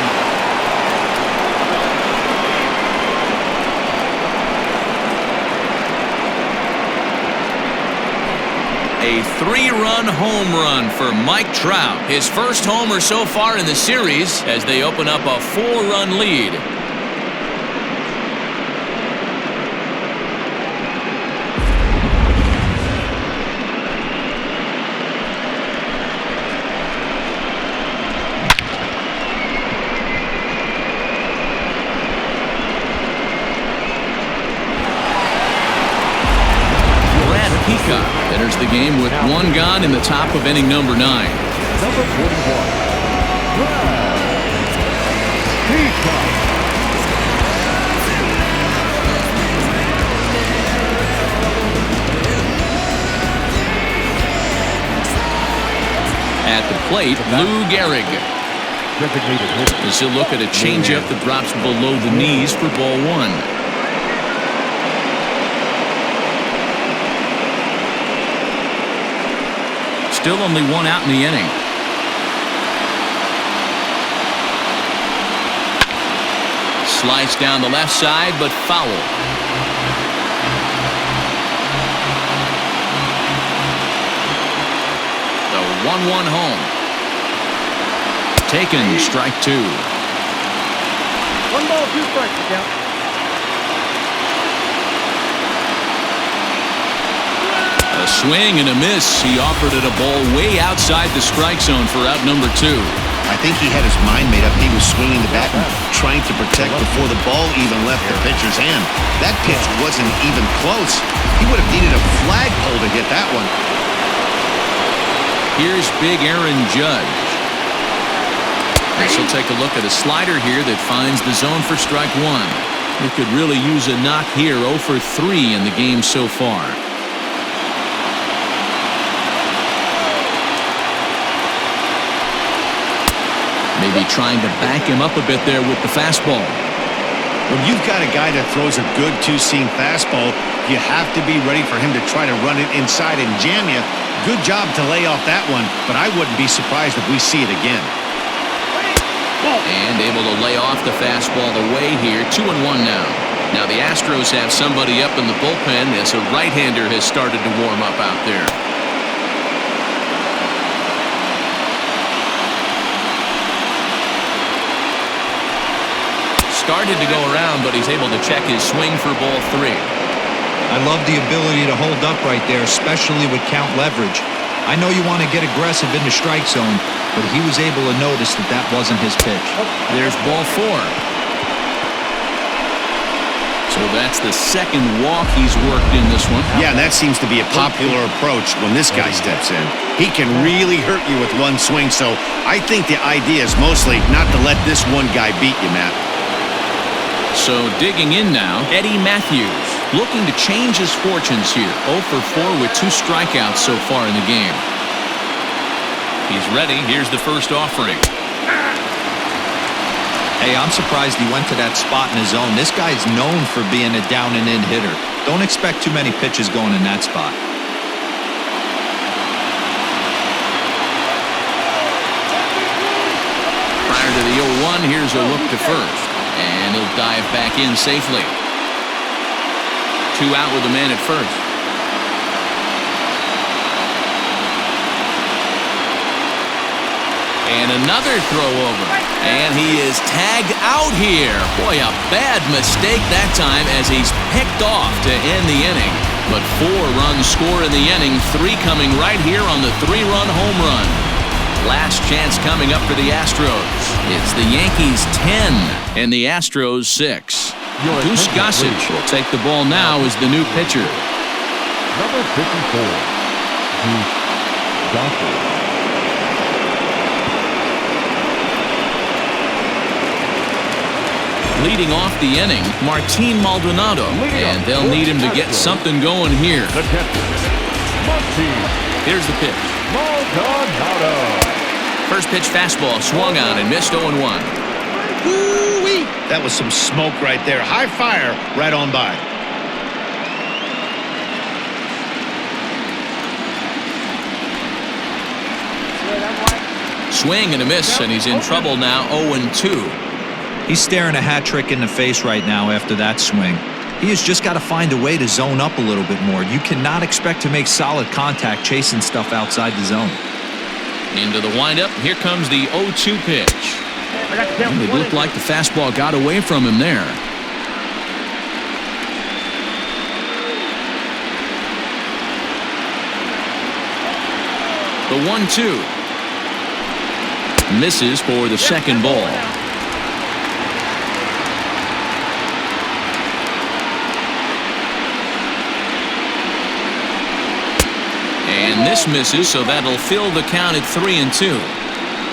A 3-run home run for Mike Trout. His first homer so far in the series as they open up a 4-run lead. Enters the game with one gone in the top of inning number 9. Number 41, At the plate, Lou Gehrig. designated hitter. As he'll look at a changeup that drops below the knees for ball one. Still only one out in the inning. Slice down the left side, but foul. The 1-1 home. Taken, strike 2. 1 ball, 2 strikes to count. A swing and a miss. He offered it a ball way outside the strike zone for out number 2. I think he had his mind made up. He was swinging the bat and trying to protect before the ball even left the pitcher's hand. That pitch wasn't even close. He would have needed a flagpole to get that one. Here's big Aaron Judge. This will take a look at a slider here that finds the zone for strike 1. He could really use a knock here. 0 for 3 in the game so far. Maybe trying to back him up a bit there with the fastball. When you've got a guy that throws a good two-seam fastball, you have to be ready for him to try to run it inside and jam you. Good job to lay off that one, but I wouldn't be surprised if we see it again. And able to lay off the fastball away here. 2-1 now. Now the Astros have somebody up in the bullpen as a right-hander has started to warm up out there. Started to go around, but he's able to check his swing for ball 3. I love the ability to hold up right there, especially with count leverage. I know you want to get aggressive in the strike zone, but he was able to notice that that wasn't his pitch. There's ball 4. So that's the second walk he's worked in this one. Yeah, and that seems to be a popular approach when this guy steps in. He can really hurt you with one swing, so I think the idea is mostly not to let this one guy beat you, Matt. So digging in now, Eddie Matthews. looking to change his fortunes here. 0 for 4 with 2 strikeouts so far in the game. He's ready. Here's the first offering. Hey, I'm surprised he went to that spot in his zone. This guy's known for being a down and in hitter. Don't expect too many pitches going in that spot. Prior to the 0-1, here's a look to first. And he'll dive back in safely. 2 out with a man at first. And another throw over. And he is tagged out here. Boy, a bad mistake that time as he's picked off to end the inning. But 4 runs score in the inning, 3 coming right here on the 3-run home run. Last chance coming up for the Astros. It's the Yankees 10 and the Astros 6. Goose Gossage will take the ball now as the new pitcher. Number 54, Goose Gossage. Leading off the inning, Martin Maldonado, and they'll need him to get something going here. The catcher, Martin. Here's the pitch. Maldonado. First pitch fastball swung on and missed 0-1. Woo-wee. That was some smoke right there. High fire right on by. Swing and a miss, and he's in trouble now. 0-2. He's staring a hat trick in the face right now after that swing. He has just got to find a way to zone up a little bit more. You cannot expect to make solid contact chasing stuff outside the zone. Into the windup. Here comes the 0-2 pitch. It looked like the fastball got away from him there. The 1-2. Misses for the second ball. And this misses, so that'll fill the count at 3-2.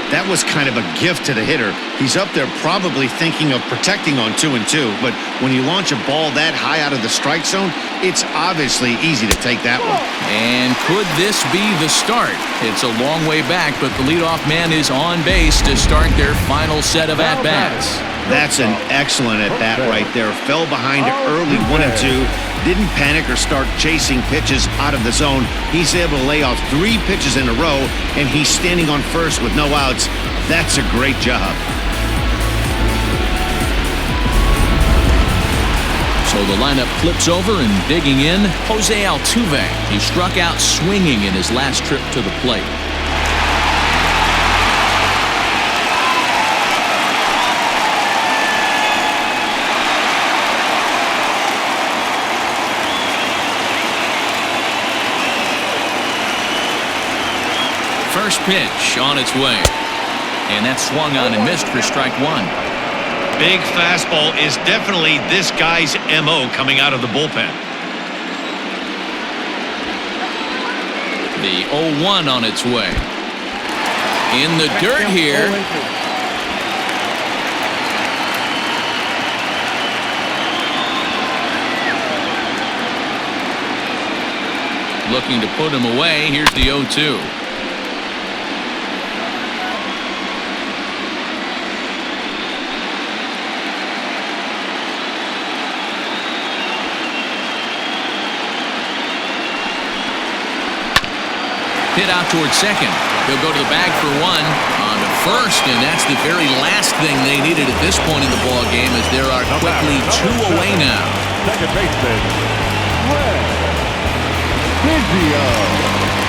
That was kind of a gift to the hitter. He's up there probably thinking of protecting on 2-2, but when you launch a ball that high out of the strike zone, it's obviously easy to take that one. And could this be the start? It's a long way back, but the leadoff man is on base to start their final set of at-bats. That's an excellent at-bat right there. Fell behind early 1-2. Didn't panic or start chasing pitches out of the zone. He's able to lay off 3 pitches in a row, and he's standing on first with no outs. That's a great job. So the lineup flips over, and digging in, Jose Altuve. He struck out swinging in his last trip to the plate. First pitch on its way. And that swung on and missed for strike 1. Big fastball is definitely this guy's MO coming out of the bullpen. The 0-1 on its way. In the dirt here. Looking to put him away. Here's the 0-2. Hit out towards second. He'll go to the bag for 1 on to first, and that's the very last thing they needed at this point in the ball game, as there are quickly 2 away now. Second baseman, Biggio.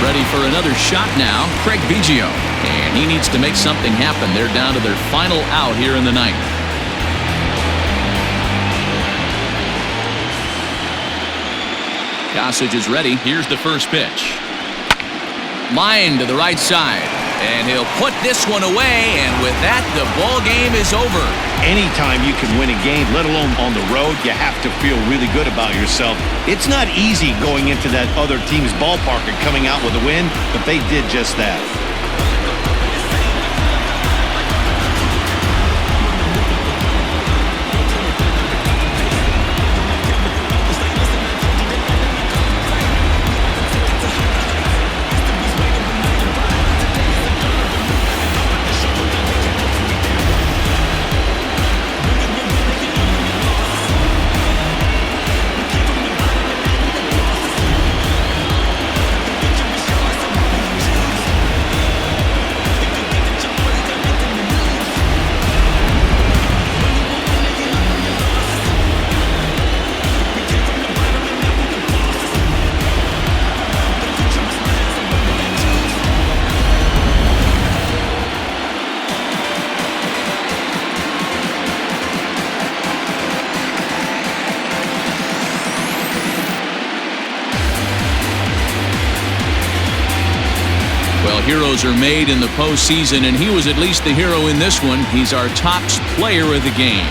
Ready for another shot now, Craig Biggio, and he needs to make something happen. They're down to their final out here in the ninth. Gossage is ready. Here's the first pitch. Line to the right side, and he'll put this one away, and with that, the ball game is over. Anytime you can win a game, let alone on the road, you have to feel really good about yourself. It's not easy going into that other team's ballpark and coming out with a win, but they did just that. Well, heroes are made in the postseason, and he was at least the hero in this one. He's our top player of the game.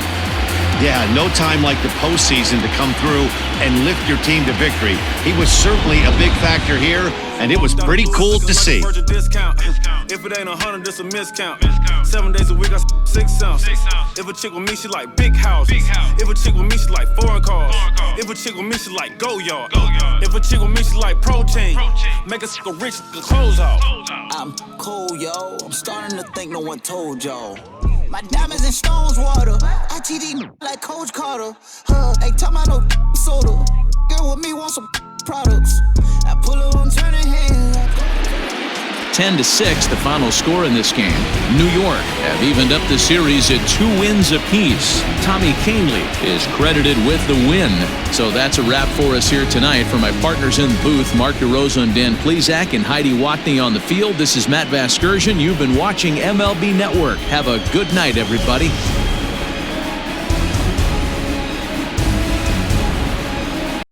Yeah, no time like the postseason to come through and lift your team to victory. He was certainly a big factor here, and it was pretty cool to see. If it ain't 100, this a miscount. 7 days a week, I 6 ounce. If a chick with me, she like big houses. If a chick with me, she like foreign cars. If a chick with me, she like go yard. If a chick with me, she like protein. Make a sucker rich, the clothes off. I'm cool, yo. I'm starting to think no one told y'all. My diamonds and stones water. I TD like Coach Carter. Ain't talking about no soda. Girl with me want some products. I pull her on turning hands. 10-6, the final score in this game. New York have evened up the series at 2 wins apiece. Tommy Canely is credited with the win. So that's a wrap for us here tonight. For my partners in the booth, Mark DeRosa and Dan Plesac and Heidi Watney on the field, this is Matt Vasgersian. You've been watching MLB Network. Have a good night, everybody.